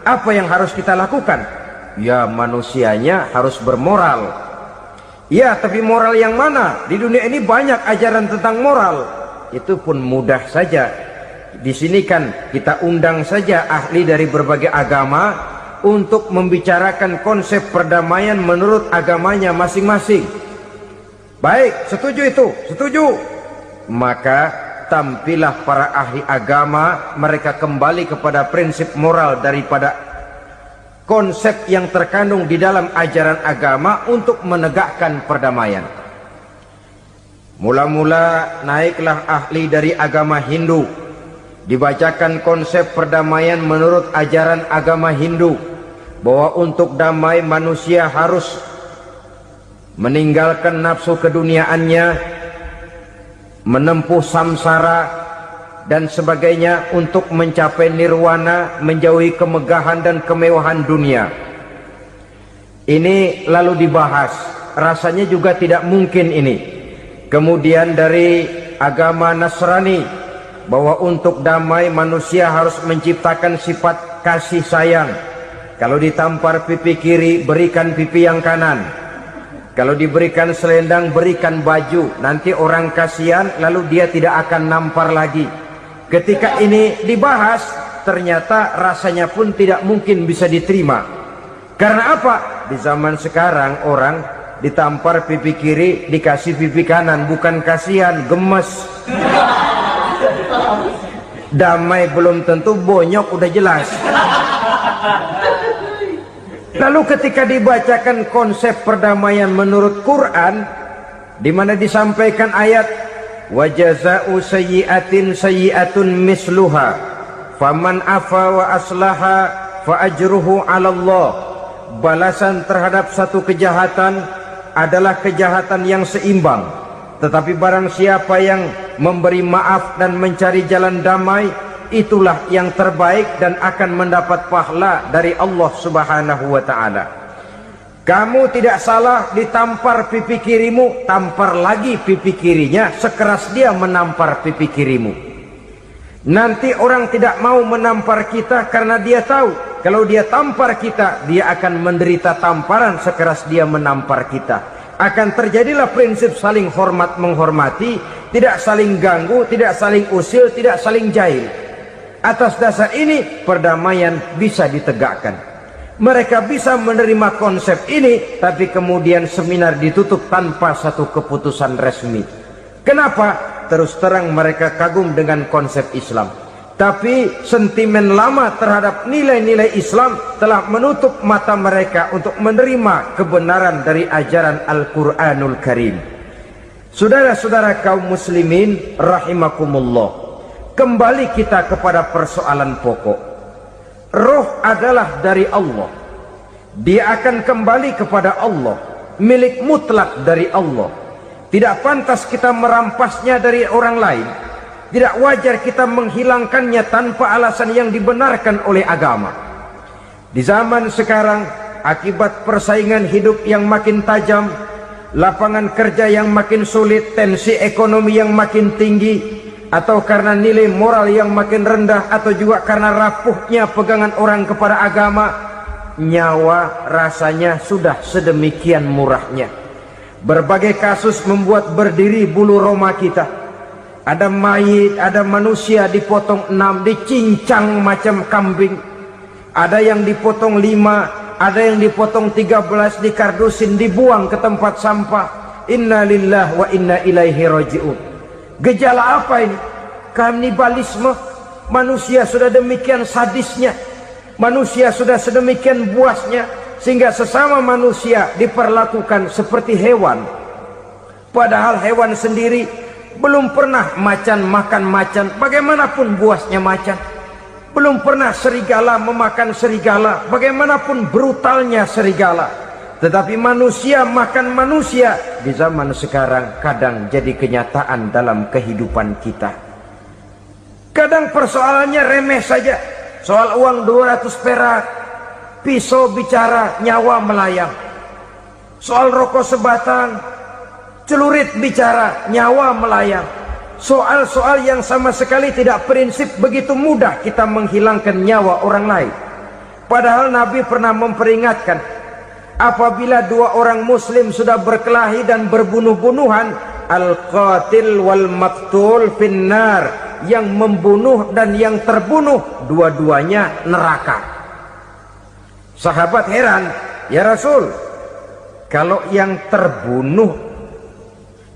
apa yang harus kita lakukan? Ya, manusianya harus bermoral. Ya, tapi moral yang mana? Di dunia ini banyak ajaran tentang moral. Itu pun mudah saja. Di sini kan kita undang saja ahli dari berbagai agama untuk membicarakan konsep perdamaian menurut agamanya masing-masing. Baik, setuju itu? Setuju. Maka tampillah para ahli agama, mereka kembali kepada prinsip moral daripada konsep yang terkandung di dalam ajaran agama untuk menegakkan perdamaian. Mula-mula naiklah ahli dari agama Hindu, dibacakan konsep perdamaian menurut ajaran agama Hindu. bahwa untuk damai manusia harus meninggalkan nafsu keduniaannya, menempuh samsara dan sebagainya untuk mencapai nirwana, menjauhi kemegahan dan kemewahan dunia. Ini lalu dibahas, rasanya juga tidak mungkin ini. Kemudian dari agama Nasrani, bahwa untuk damai manusia harus menciptakan sifat kasih sayang. Kalau ditampar pipi kiri, berikan pipi yang kanan. Kalau diberikan selendang, berikan baju. Nanti orang kasihan, lalu dia tidak akan nampar lagi. Ketika ini dibahas, ternyata rasanya pun tidak mungkin bisa diterima. Karena apa? Di zaman sekarang orang ditampar pipi kiri, dikasih pipi kanan. Bukan kasihan, gemes. Damai belum tentu, bonyok udah jelas. Lalu ketika dibacakan konsep perdamaian menurut Quran, di mana disampaikan ayat wa jazaa'u sayyi'atin sayyi'atun misluha faman afa wa aslaha fa ajruhu 'ala Allah. Balasan terhadap satu kejahatan adalah kejahatan yang seimbang, tetapi barang siapa yang memberi maaf dan mencari jalan damai, itulah yang terbaik dan akan mendapat pahala dari Allah Subhanahu wa ta'ala. Kamu tidak salah ditampar pipi kirimu, tampar lagi pipi kirinya sekeras dia menampar pipi kirimu. Nanti orang tidak mau menampar kita karena dia tahu kalau dia tampar kita, dia akan menderita tamparan sekeras dia menampar kita. Akan terjadilah prinsip saling hormat menghormati, tidak saling ganggu, tidak saling usil, tidak saling jahil. Atas dasar ini perdamaian bisa ditegakkan. Mereka bisa menerima konsep ini, tapi kemudian seminar ditutup tanpa satu keputusan resmi. Kenapa? Terus terang mereka kagum dengan konsep Islam, tapi sentimen lama terhadap nilai-nilai Islam telah menutup mata mereka untuk menerima kebenaran dari ajaran Al-Quranul Karim. Saudara-saudara kaum muslimin rahimakumullah, kembali kita kepada persoalan pokok. Roh adalah dari Allah. Dia akan kembali kepada Allah, milik mutlak dari Allah. Tidak pantas kita merampasnya dari orang lain. Tidak wajar kita menghilangkannya tanpa alasan yang dibenarkan oleh agama. Di zaman sekarang, akibat persaingan hidup yang makin tajam, lapangan kerja yang makin sulit, tensi ekonomi yang makin tinggi, atau karena nilai moral yang makin rendah, atau juga karena rapuhnya pegangan orang kepada agama, nyawa rasanya sudah sedemikian murahnya. Berbagai kasus membuat berdiri bulu roma kita. Ada mayit, ada manusia dipotong 6, dicincang macam kambing. Ada yang dipotong 5, ada yang dipotong 13, dikardusin, dibuang ke tempat sampah. Inna lillahi wa inna ilaihi raji'un. Gejala apa ini? Kanibalisme. Manusia sudah demikian sadisnya, manusia sudah sedemikian buasnya, sehingga sesama manusia diperlakukan seperti hewan. Padahal hewan sendiri belum pernah macan makan macan, bagaimanapun buasnya macan. Belum pernah serigala memakan serigala, bagaimanapun brutalnya serigala. Tetapi manusia makan manusia di zaman sekarang kadang jadi kenyataan dalam kehidupan kita. Kadang persoalannya remeh saja. Soal uang 200 perak, pisau bicara, nyawa melayang. Soal rokok sebatang, celurit bicara, nyawa melayang. Soal-soal yang sama sekali tidak prinsip, begitu mudah kita menghilangkan nyawa orang lain. Padahal Nabi pernah memperingatkan, apabila dua orang muslim sudah berkelahi dan berbunuh-bunuhan, al-qatil wal maqtul finnar, yang membunuh dan yang terbunuh dua-duanya neraka. Sahabat heran, ya Rasul, kalau yang terbunuh,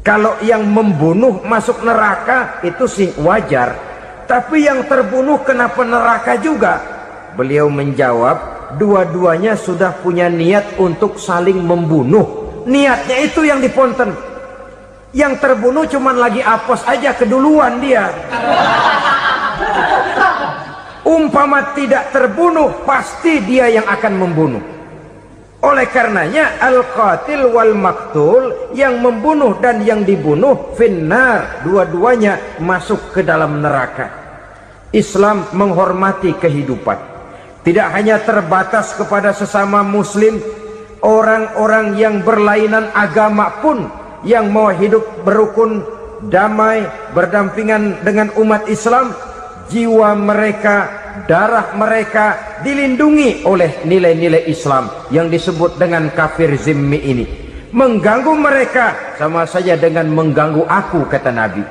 kalau yang membunuh masuk neraka itu sih wajar, tapi yang terbunuh kenapa neraka juga? Beliau menjawab, dua-duanya sudah punya niat untuk saling membunuh. Niatnya itu yang diponten. Yang terbunuh cuman lagi apes aja, keduluan dia. Umpama tidak terbunuh, pasti dia yang akan membunuh. Oleh karenanya al-qatil wal maktul, yang membunuh dan yang dibunuh, finnar, dua-duanya masuk ke dalam neraka. Islam menghormati kehidupan, tidak hanya terbatas kepada sesama muslim, orang-orang yang berlainan agama pun yang mau hidup berukun, damai, berdampingan dengan umat Islam, jiwa mereka, darah mereka dilindungi oleh nilai-nilai Islam yang disebut dengan kafir zimmi ini. Mengganggu mereka sama saja dengan mengganggu aku, kata Nabi.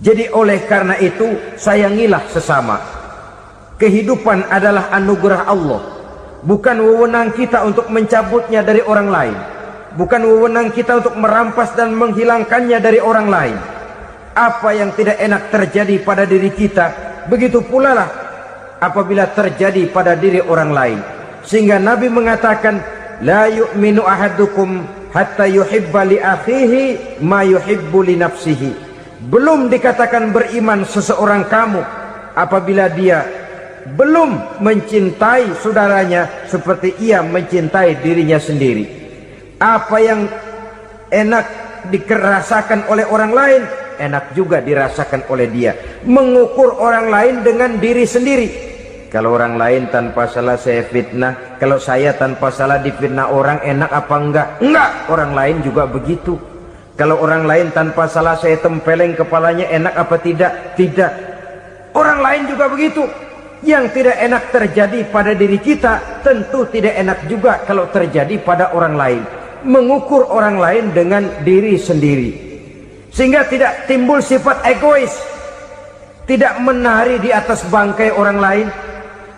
Jadi oleh karena itu, sayangilah sesama. Kehidupan adalah anugerah Allah, bukan wewenang kita untuk mencabutnya dari orang lain, bukan wewenang kita untuk merampas dan menghilangkannya dari orang lain. Apa yang tidak enak terjadi pada diri kita, begitu pula lah apabila terjadi pada diri orang lain. Sehingga Nabi mengatakan, la yu'minu ahadukum hatta yuhibba li akhihi ma yuhibbu li nafsihi. Belum dikatakan beriman seseorang kamu apabila dia belum mencintai saudaranya seperti ia mencintai dirinya sendiri. Apa yang enak dirasakan oleh orang lain, enak juga dirasakan oleh dia. Mengukur orang lain dengan diri sendiri. Kalau orang lain tanpa salah saya fitnah, kalau saya tanpa salah difitnah orang, enak apa enggak? Enggak, orang lain juga begitu. Kalau orang lain tanpa salah saya tempeleng kepalanya, enak apa tidak? Tidak. Orang lain juga begitu. Yang tidak enak terjadi pada diri kita, tentu tidak enak juga kalau terjadi pada orang lain. Mengukur orang lain dengan diri sendiri, sehingga tidak timbul sifat egois, tidak menari di atas bangkai orang lain,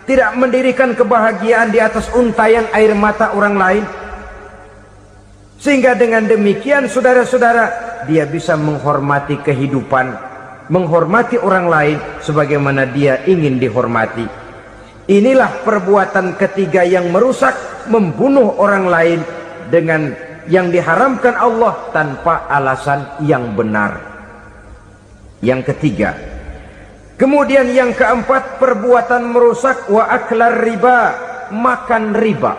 tidak mendirikan kebahagiaan di atas untayan air mata orang lain. Sehingga dengan demikian saudara-saudara, dia bisa menghormati kehidupan, menghormati orang lain sebagaimana dia ingin dihormati. Inilah perbuatan ketiga yang merusak, membunuh orang lain dengan yang diharamkan Allah tanpa alasan yang benar. Yang ketiga. Kemudian yang keempat, perbuatan merusak, wa aklar riba, makan riba.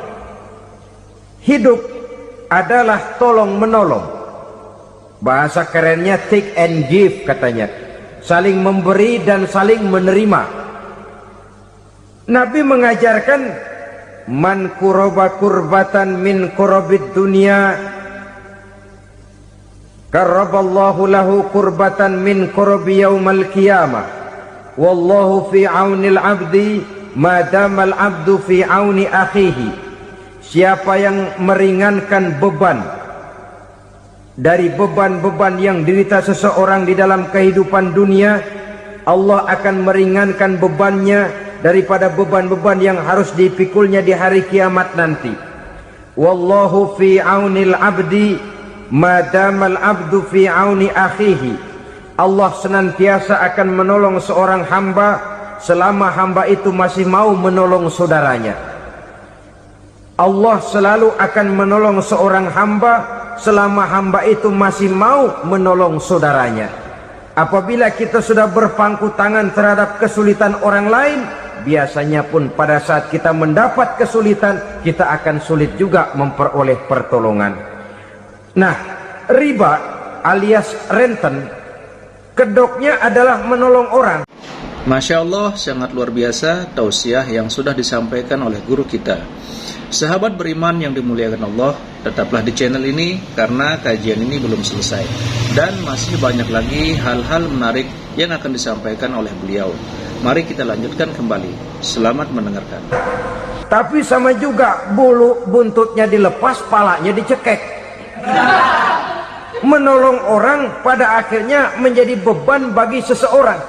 Hidup adalah tolong menolong. Bahasa kerennya take and give katanya, saling memberi dan saling menerima. Nabi mengajarkan, man kuraba kurbatan min kurabid dunia karaballahu lahu kurbatan min kurabi yaumal qiyamah, wallahu fi aunil abdi madamal abdu fi auni akhihi. Siapa yang meringankan beban dari beban-beban yang dirita seseorang di dalam kehidupan dunia, Allah akan meringankan bebannya daripada beban-beban yang harus dipikulnya di hari kiamat nanti. Wallahu fi aunil abdi madamal abdu fi auni akhihi. Allah senantiasa akan menolong seorang hamba selama hamba itu masih mau menolong saudaranya. Allah selalu akan menolong seorang hamba selama hamba itu masih mau menolong saudaranya. Apabila kita sudah berpangku tangan terhadap kesulitan orang lain, biasanya pun pada saat kita mendapat kesulitan, kita akan sulit juga memperoleh pertolongan. Nah, riba alias renten, kedoknya adalah menolong orang. Masya Allah, sangat luar biasa tausiah yang sudah disampaikan oleh guru kita. Sahabat beriman yang dimuliakan Allah, tetaplah di channel ini karena kajian ini belum selesai dan masih banyak lagi hal-hal menarik yang akan disampaikan oleh beliau. Mari kita lanjutkan kembali. Selamat mendengarkan. Tapi sama juga, bulu buntutnya dilepas, palanya dicekek. Menolong orang pada akhirnya menjadi beban bagi seseorang.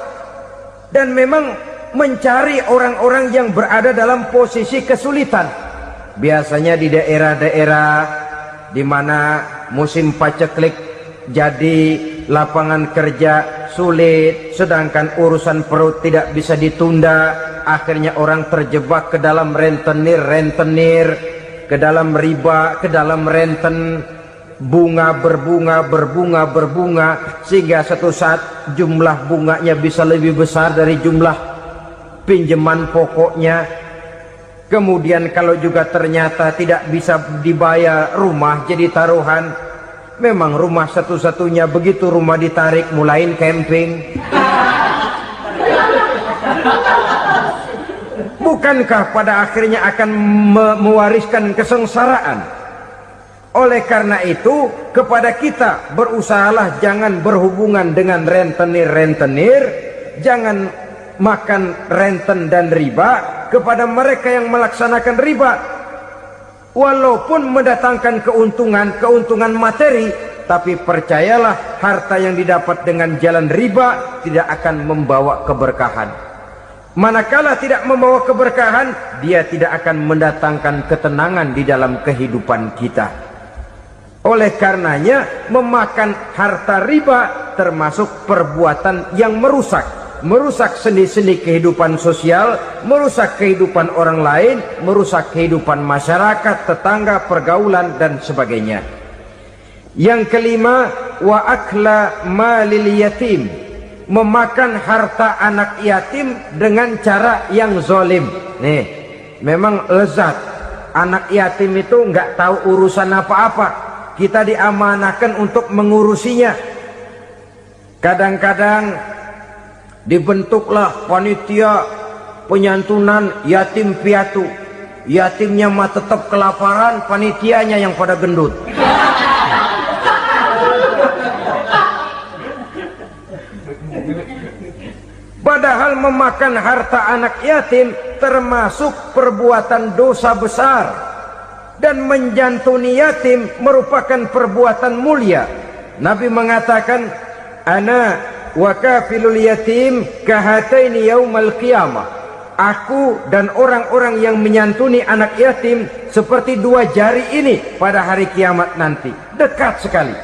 Dan memang mencari orang-orang yang berada dalam posisi kesulitan. Biasanya di daerah-daerah di mana musim paceklik jadi lapangan kerja sulit, sedangkan urusan perut tidak bisa ditunda, akhirnya orang terjebak ke dalam rentenir, ke dalam riba, ke dalam renten, bunga berbunga, sehingga satu saat jumlah bunganya bisa lebih besar dari jumlah pinjaman pokoknya. Kemudian kalau juga ternyata tidak bisa dibayar, rumah jadi taruhan. Memang rumah satu-satunya, begitu rumah ditarik mulain camping. Bukankah pada akhirnya akan mewariskan kesengsaraan? Oleh karena itu, kepada kita berusahalah jangan berhubungan dengan rentenir-rentenir, jangan makan renten dan riba kepada mereka yang melaksanakan riba. Walaupun mendatangkan keuntungan materi, tapi percayalah harta yang didapat dengan jalan riba tidak akan membawa keberkahan. Manakala tidak membawa keberkahan, dia tidak akan mendatangkan ketenangan di dalam kehidupan kita. Oleh karenanya, memakan harta riba termasuk perbuatan yang merusak sendi-sendi kehidupan sosial, merusak kehidupan orang lain, merusak kehidupan masyarakat, tetangga, pergaulan, dan sebagainya. Yang kelima, wa akla malil yatim, memakan harta anak yatim dengan cara yang zolim. Nih, memang lezat. Anak yatim itu nggak tahu urusan apa-apa. Kita diamanahkan untuk mengurusinya. Kadang-kadang dibentuklah panitia penyantunan yatim piatu. Yatimnya mah tetap kelaparan, panitianya yang pada gendut. Padahal memakan harta anak yatim termasuk perbuatan dosa besar, dan menjantuni yatim merupakan perbuatan mulia. Nabi mengatakan, ana wa kafilul yatim kahataini yaumal qiyamah. Aku dan orang-orang yang menyantuni anak yatim seperti dua jari ini pada hari kiamat nanti. Dekat sekali.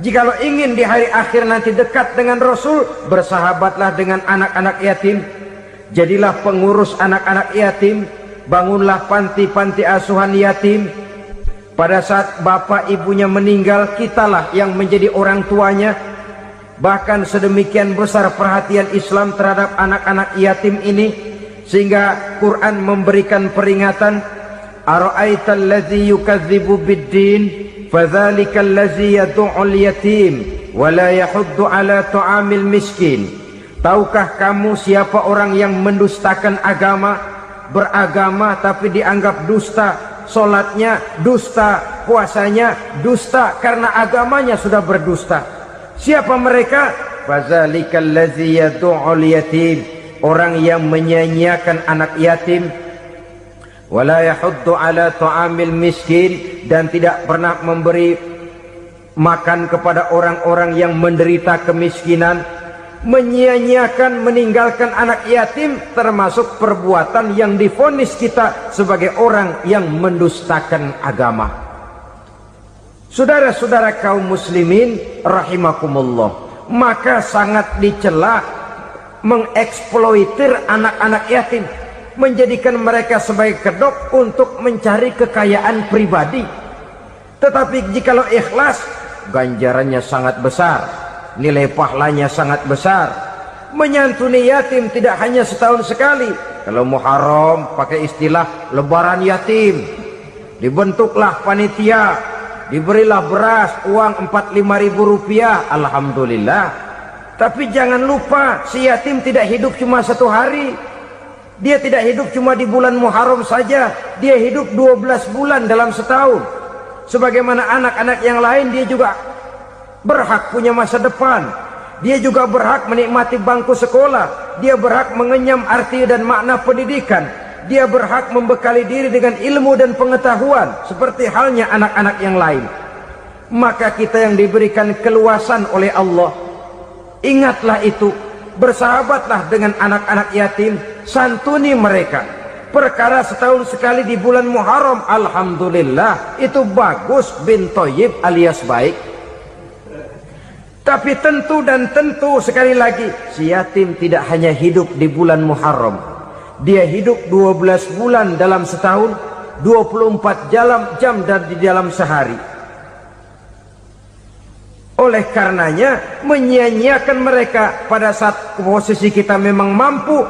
Jikalau ingin di hari akhir nanti dekat dengan Rasul, bersahabatlah dengan anak-anak yatim. Jadilah pengurus anak-anak yatim. Bangunlah panti-panti asuhan yatim. Pada saat bapak ibunya meninggal, kitalah yang menjadi orang tuanya. Bahkan sedemikian besar perhatian Islam terhadap anak-anak yatim ini, sehingga Quran memberikan peringatan, ara'aital ladzi yukadzibu bid-din fadzalikal ladzi yad'ul yatim wa la yahuddu ala ta'amil miskin. Tahukah kamu siapa orang yang mendustakan agama, beragama tapi dianggap dusta, solatnya dusta, puasanya dusta karena agamanya sudah berdusta. Siapa mereka? Fadzalikal ladzi yad'ul yatim, orang yang menyia-nyiakan anak yatim, wala yahuddu ala ta'amil miskin, dan tidak pernah memberi makan kepada orang-orang yang menderita kemiskinan. Menyia-nyiakan, meninggalkan anak yatim termasuk perbuatan yang divonis kita sebagai orang yang mendustakan agama. Saudara-saudara kaum muslimin rahimakumullah, maka sangat dicela mengeksploitir anak-anak yatim, menjadikan mereka sebagai kedok untuk mencari kekayaan pribadi. Tetapi jikalau ikhlas, ganjarannya sangat besar, nilai pahalanya sangat besar. Menyantuni yatim tidak hanya setahun sekali. Kalau Muharram pakai istilah lebaran yatim, dibentuklah panitia, diberilah beras, uang 45.000 rupiah, alhamdulillah. Tapi jangan lupa, si yatim tidak hidup cuma satu hari. Dia tidak hidup cuma di bulan Muharram saja, dia hidup 12 bulan dalam setahun. Sebagaimana anak-anak yang lain, dia juga berhak punya masa depan. Dia juga berhak menikmati bangku sekolah. Dia berhak mengenyam arti dan makna pendidikan. Dia berhak membekali diri dengan ilmu dan pengetahuan, seperti halnya anak-anak yang lain. Maka kita yang diberikan keluasan oleh Allah, ingatlah itu. Bersahabatlah dengan anak-anak yatim, santuni mereka. Perkara setahun sekali di bulan Muharram, alhamdulillah, itu bagus, bin Thayyib alias baik. Tapi tentu dan tentu sekali lagi, si yatim tidak hanya hidup di bulan Muharram. Dia hidup 12 bulan dalam setahun, 24 jam di dalam sehari. Oleh karenanya, menyia-nyiakan mereka pada saat posisi kita memang mampu,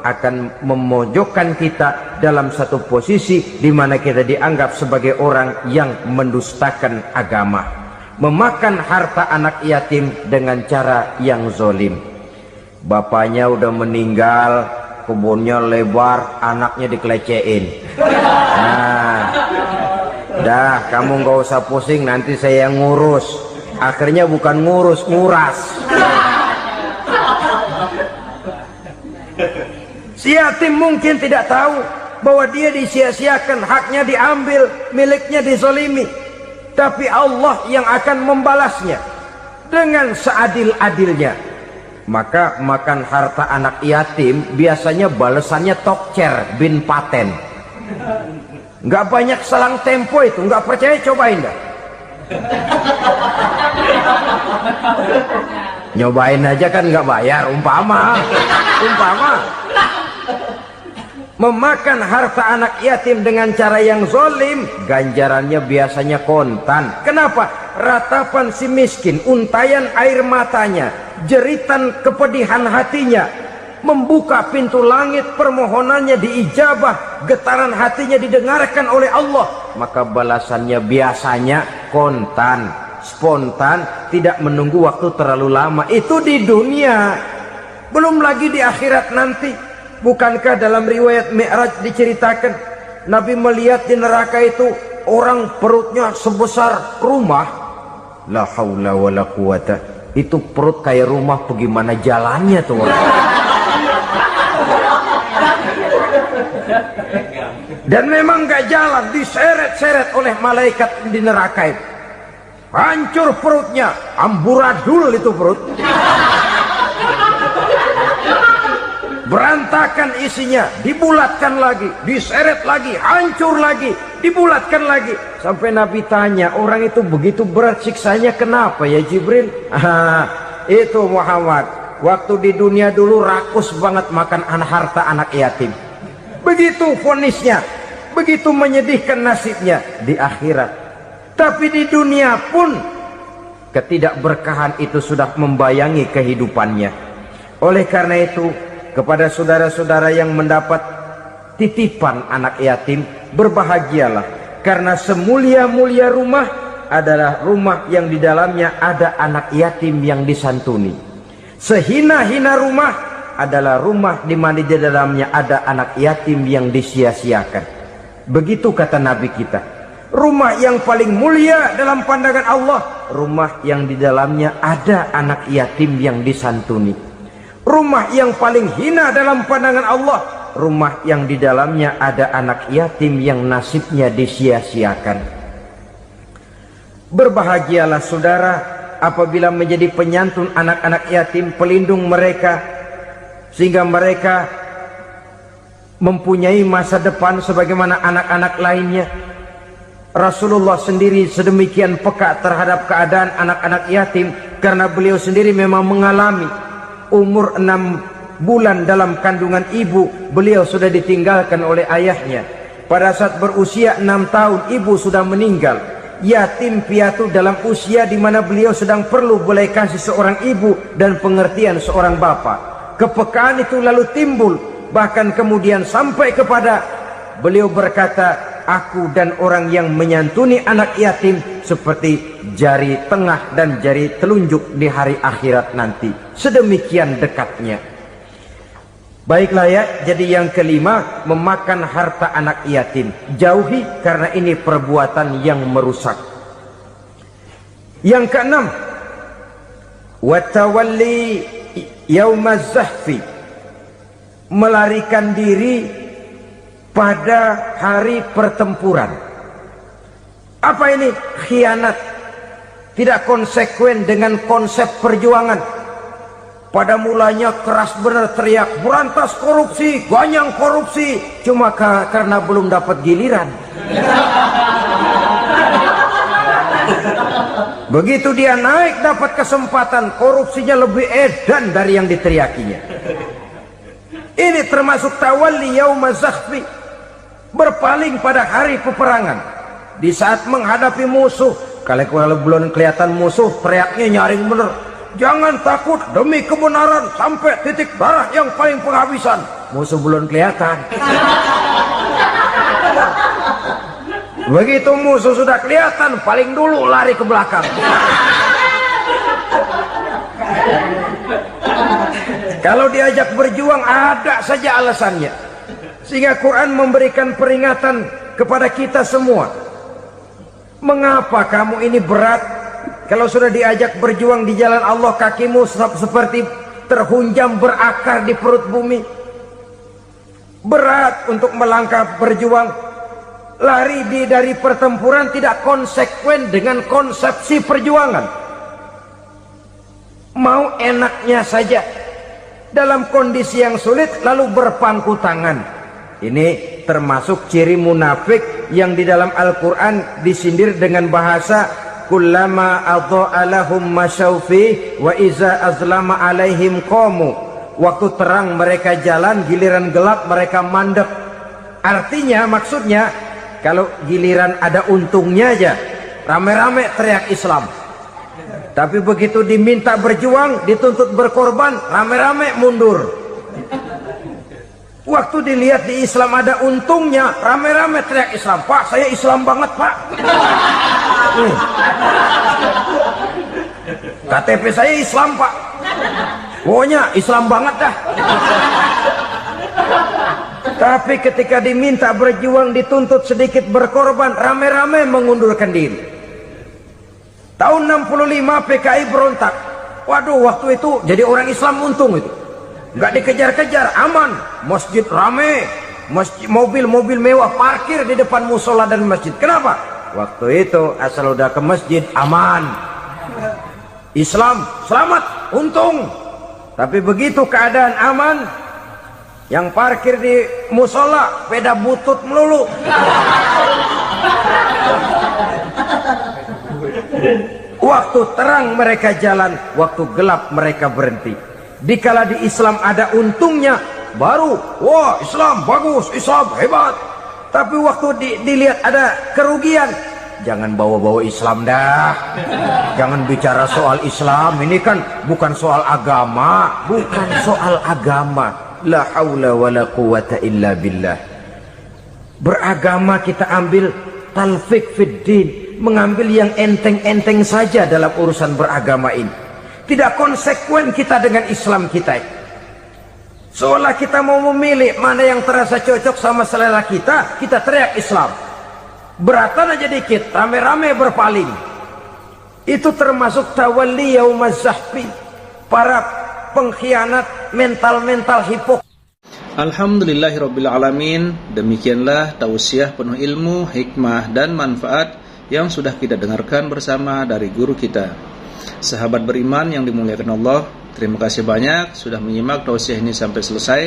akan memojokkan kita dalam satu posisi di mana kita dianggap sebagai orang yang mendustakan agama, memakan harta anak yatim dengan cara yang zolim. Bapaknya udah meninggal, kebunnya lebar, anaknya dikelecehin. Nah, dah kamu gak usah pusing, nanti saya yang ngurus. Akhirnya bukan ngurus, nguras. Si yatim mungkin tidak tahu bahwa dia disia-siakan, haknya diambil, miliknya dizolimi. Tapi Allah yang akan membalasnya dengan seadil-adilnya. Maka makan harta anak yatim biasanya balasannya tokcer bin paten. Nggak banyak selang tempo itu, nggak percaya cobain dah. Nyobain aja kan nggak bayar, umpama. Memakan harta anak yatim dengan cara yang zolim, ganjarannya biasanya kontan. Kenapa? Ratapan si miskin, untayan air matanya, jeritan kepedihan hatinya, membuka pintu langit, permohonannya diijabah, getaran hatinya didengarkan oleh Allah. Maka balasannya biasanya kontan, spontan, tidak menunggu waktu terlalu lama. Itu di dunia, belum lagi di akhirat nanti. Bukankah dalam riwayat Mi'raj diceritakan Nabi melihat di neraka itu orang perutnya sebesar rumah? La haula wala quwata. Itu perut kayak rumah, bagaimana jalannya tuh orang? Dan memang gak jalan, diseret-seret oleh malaikat di neraka itu. Hancur perutnya, amburadul itu perut. Berantakan isinya, dibulatkan lagi, diseret lagi, hancur lagi, dibulatkan lagi. Sampai Nabi tanya, orang itu begitu berat siksanya kenapa ya Jibril? Itu Muhammad, waktu di dunia dulu rakus banget makan harta anak yatim. Begitu vonisnya, begitu menyedihkan nasibnya di akhirat. Tapi di dunia pun ketidakberkahan itu sudah membayangi kehidupannya. Oleh karena itu, kepada saudara-saudara yang mendapat titipan anak yatim, berbahagialah, karena semulia-mulia rumah adalah rumah yang di dalamnya ada anak yatim yang disantuni. Sehina-hina rumah adalah rumah di mana di dalamnya ada anak yatim yang disia-siakan. Begitu kata Nabi kita. Rumah yang paling mulia dalam pandangan Allah, rumah yang di dalamnya ada anak yatim yang disantuni. Rumah yang paling hina dalam pandangan Allah, rumah yang di dalamnya ada anak yatim yang nasibnya disia-siakan. Berbahagialah saudara apabila menjadi penyantun anak-anak yatim, pelindung mereka, sehingga mereka mempunyai masa depan sebagaimana anak-anak lainnya. Rasulullah sendiri sedemikian peka terhadap keadaan anak-anak yatim karena beliau sendiri memang mengalami. Umur 6 bulan dalam kandungan ibu, beliau sudah ditinggalkan oleh ayahnya. Pada saat berusia 6 tahun, ibu sudah meninggal. Yatim piatu dalam usia di mana beliau sedang perlu belas kasih seorang ibu dan pengertian seorang bapak. Kepekaan itu lalu timbul, bahkan kemudian sampai kepada beliau berkata, aku dan orang yang menyantuni anak yatim seperti jari tengah dan jari telunjuk di hari akhirat nanti. Sedemikian dekatnya. Baiklah ya, jadi yang kelima, memakan harta anak yatim. Jauhi, karena ini perbuatan yang merusak. Yang keenam, watawalli yaumaz zahfi, melarikan diri pada hari pertempuran. Apa ini? Khianat. Tidak konsekuen dengan konsep perjuangan. Pada mulanya keras benar teriak, berantas korupsi, ganyang korupsi. Cuma karena belum dapat giliran. Begitu dia naik dapat kesempatan, korupsinya lebih edan dari yang diteriakinya. Ini termasuk tawalli yaumaz zahfi, berpaling pada hari peperangan. Di saat menghadapi musuh, kalau belum kelihatan musuh, teriaknya nyaring bener. Jangan takut, demi kebenaran sampai titik darah yang paling penghabisan. musuh belum kelihatan. Begitu musuh sudah kelihatan, paling dulu lari ke belakang. Kalau diajak berjuang ada saja alasannya. Sehingga Quran memberikan peringatan kepada kita semua. Mengapa kamu ini berat? Kalau sudah diajak berjuang di jalan Allah, kakimu seperti terhunjam berakar di perut bumi. Berat untuk melangkah berjuang. Lari dari pertempuran tidak konsekuen dengan konsepsi perjuangan. Mau enaknya saja dalam kondisi yang sulit lalu berpangku tangan. Ini termasuk ciri munafik yang di dalam Al-Quran disindir dengan bahasa kullama adha'a lahum masyaufi wa iza azlama alaihim qamu. Waktu terang mereka jalan, giliran gelap mereka mandek. Artinya, maksudnya, kalau giliran ada untungnya aja, rame-rame teriak Islam. Tapi begitu diminta berjuang, dituntut berkorban, rame-rame mundur. Waktu dilihat di Islam ada untungnya, rame-rame teriak Islam. Pak, saya Islam banget, Pak. KTP saya Islam, Pak. Pokoknya Islam banget dah. Tapi ketika diminta berjuang, dituntut sedikit berkorban, rame-rame mengundurkan diri. Tahun 65 PKI berontak. Waduh, waktu itu jadi orang Islam untung itu. Nggak dikejar-kejar, aman. Masjid rame, mobil-mobil mewah parkir di depan musola dan masjid. Kenapa? Waktu itu asal udah ke masjid aman. Islam selamat, untung. Tapi begitu keadaan aman, yang parkir di musola sepeda butut melulu. Waktu terang mereka jalan, waktu gelap mereka berhenti. Dikala di Islam ada untungnya, baru wah Islam bagus, Islam hebat. Tapi waktu dilihat ada kerugian, jangan bawa-bawa Islam dah. Jangan bicara soal Islam, ini kan bukan soal agama. Bukan soal agama. La haula wa la quwata illa billah. Beragama kita ambil talfik fid din, mengambil yang enteng-enteng saja dalam urusan beragama ini. Tidak konsekuen kita dengan Islam kita. Seolah kita mau memilih mana yang terasa cocok sama selera kita, kita teriak Islam. Beratan aja dikit, rame-rame berpaling. Itu termasuk tawalli yaumaz zahfi, para pengkhianat mental-mental hipokrit. Alhamdulillahirrabbilalamin. Demikianlah tausiah penuh ilmu, hikmah, dan manfaat yang sudah kita dengarkan bersama dari guru kita. Sahabat beriman yang dimuliakan Allah, terima kasih banyak sudah menyimak tausiah ini sampai selesai.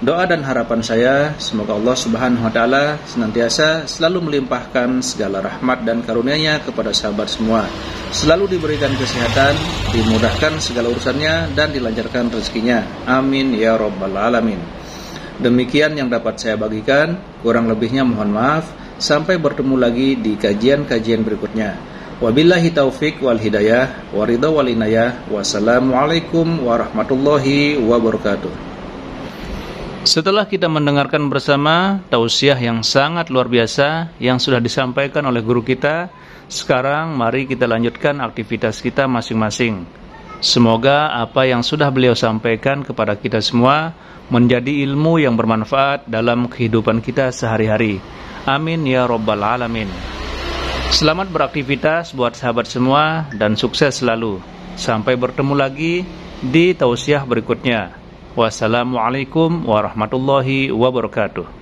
Doa dan harapan saya, semoga Allah Subhanahu wa Ta'ala senantiasa selalu melimpahkan segala rahmat dan karunia-Nya kepada sahabat semua. Selalu diberikan kesehatan, dimudahkan segala urusannya, dan dilancarkan rezekinya. Amin ya rabbal alamin. Demikian yang dapat saya bagikan, kurang lebihnya mohon maaf. Sampai bertemu lagi di kajian-kajian berikutnya. Wabillahi taufik wal hidayah, waridha wal inayah. Wassalamualaikum warahmatullahi wabarakatuh. Setelah kita mendengarkan bersama tausiah yang sangat luar biasa yang sudah disampaikan oleh guru kita, sekarang mari kita lanjutkan aktivitas kita masing-masing. Semoga apa yang sudah beliau sampaikan kepada kita semua menjadi ilmu yang bermanfaat dalam kehidupan kita sehari-hari. Amin ya rabbal alamin. Selamat beraktivitas buat sahabat semua dan sukses selalu. Sampai bertemu lagi di tausiah berikutnya. Wassalamualaikum warahmatullahi wabarakatuh.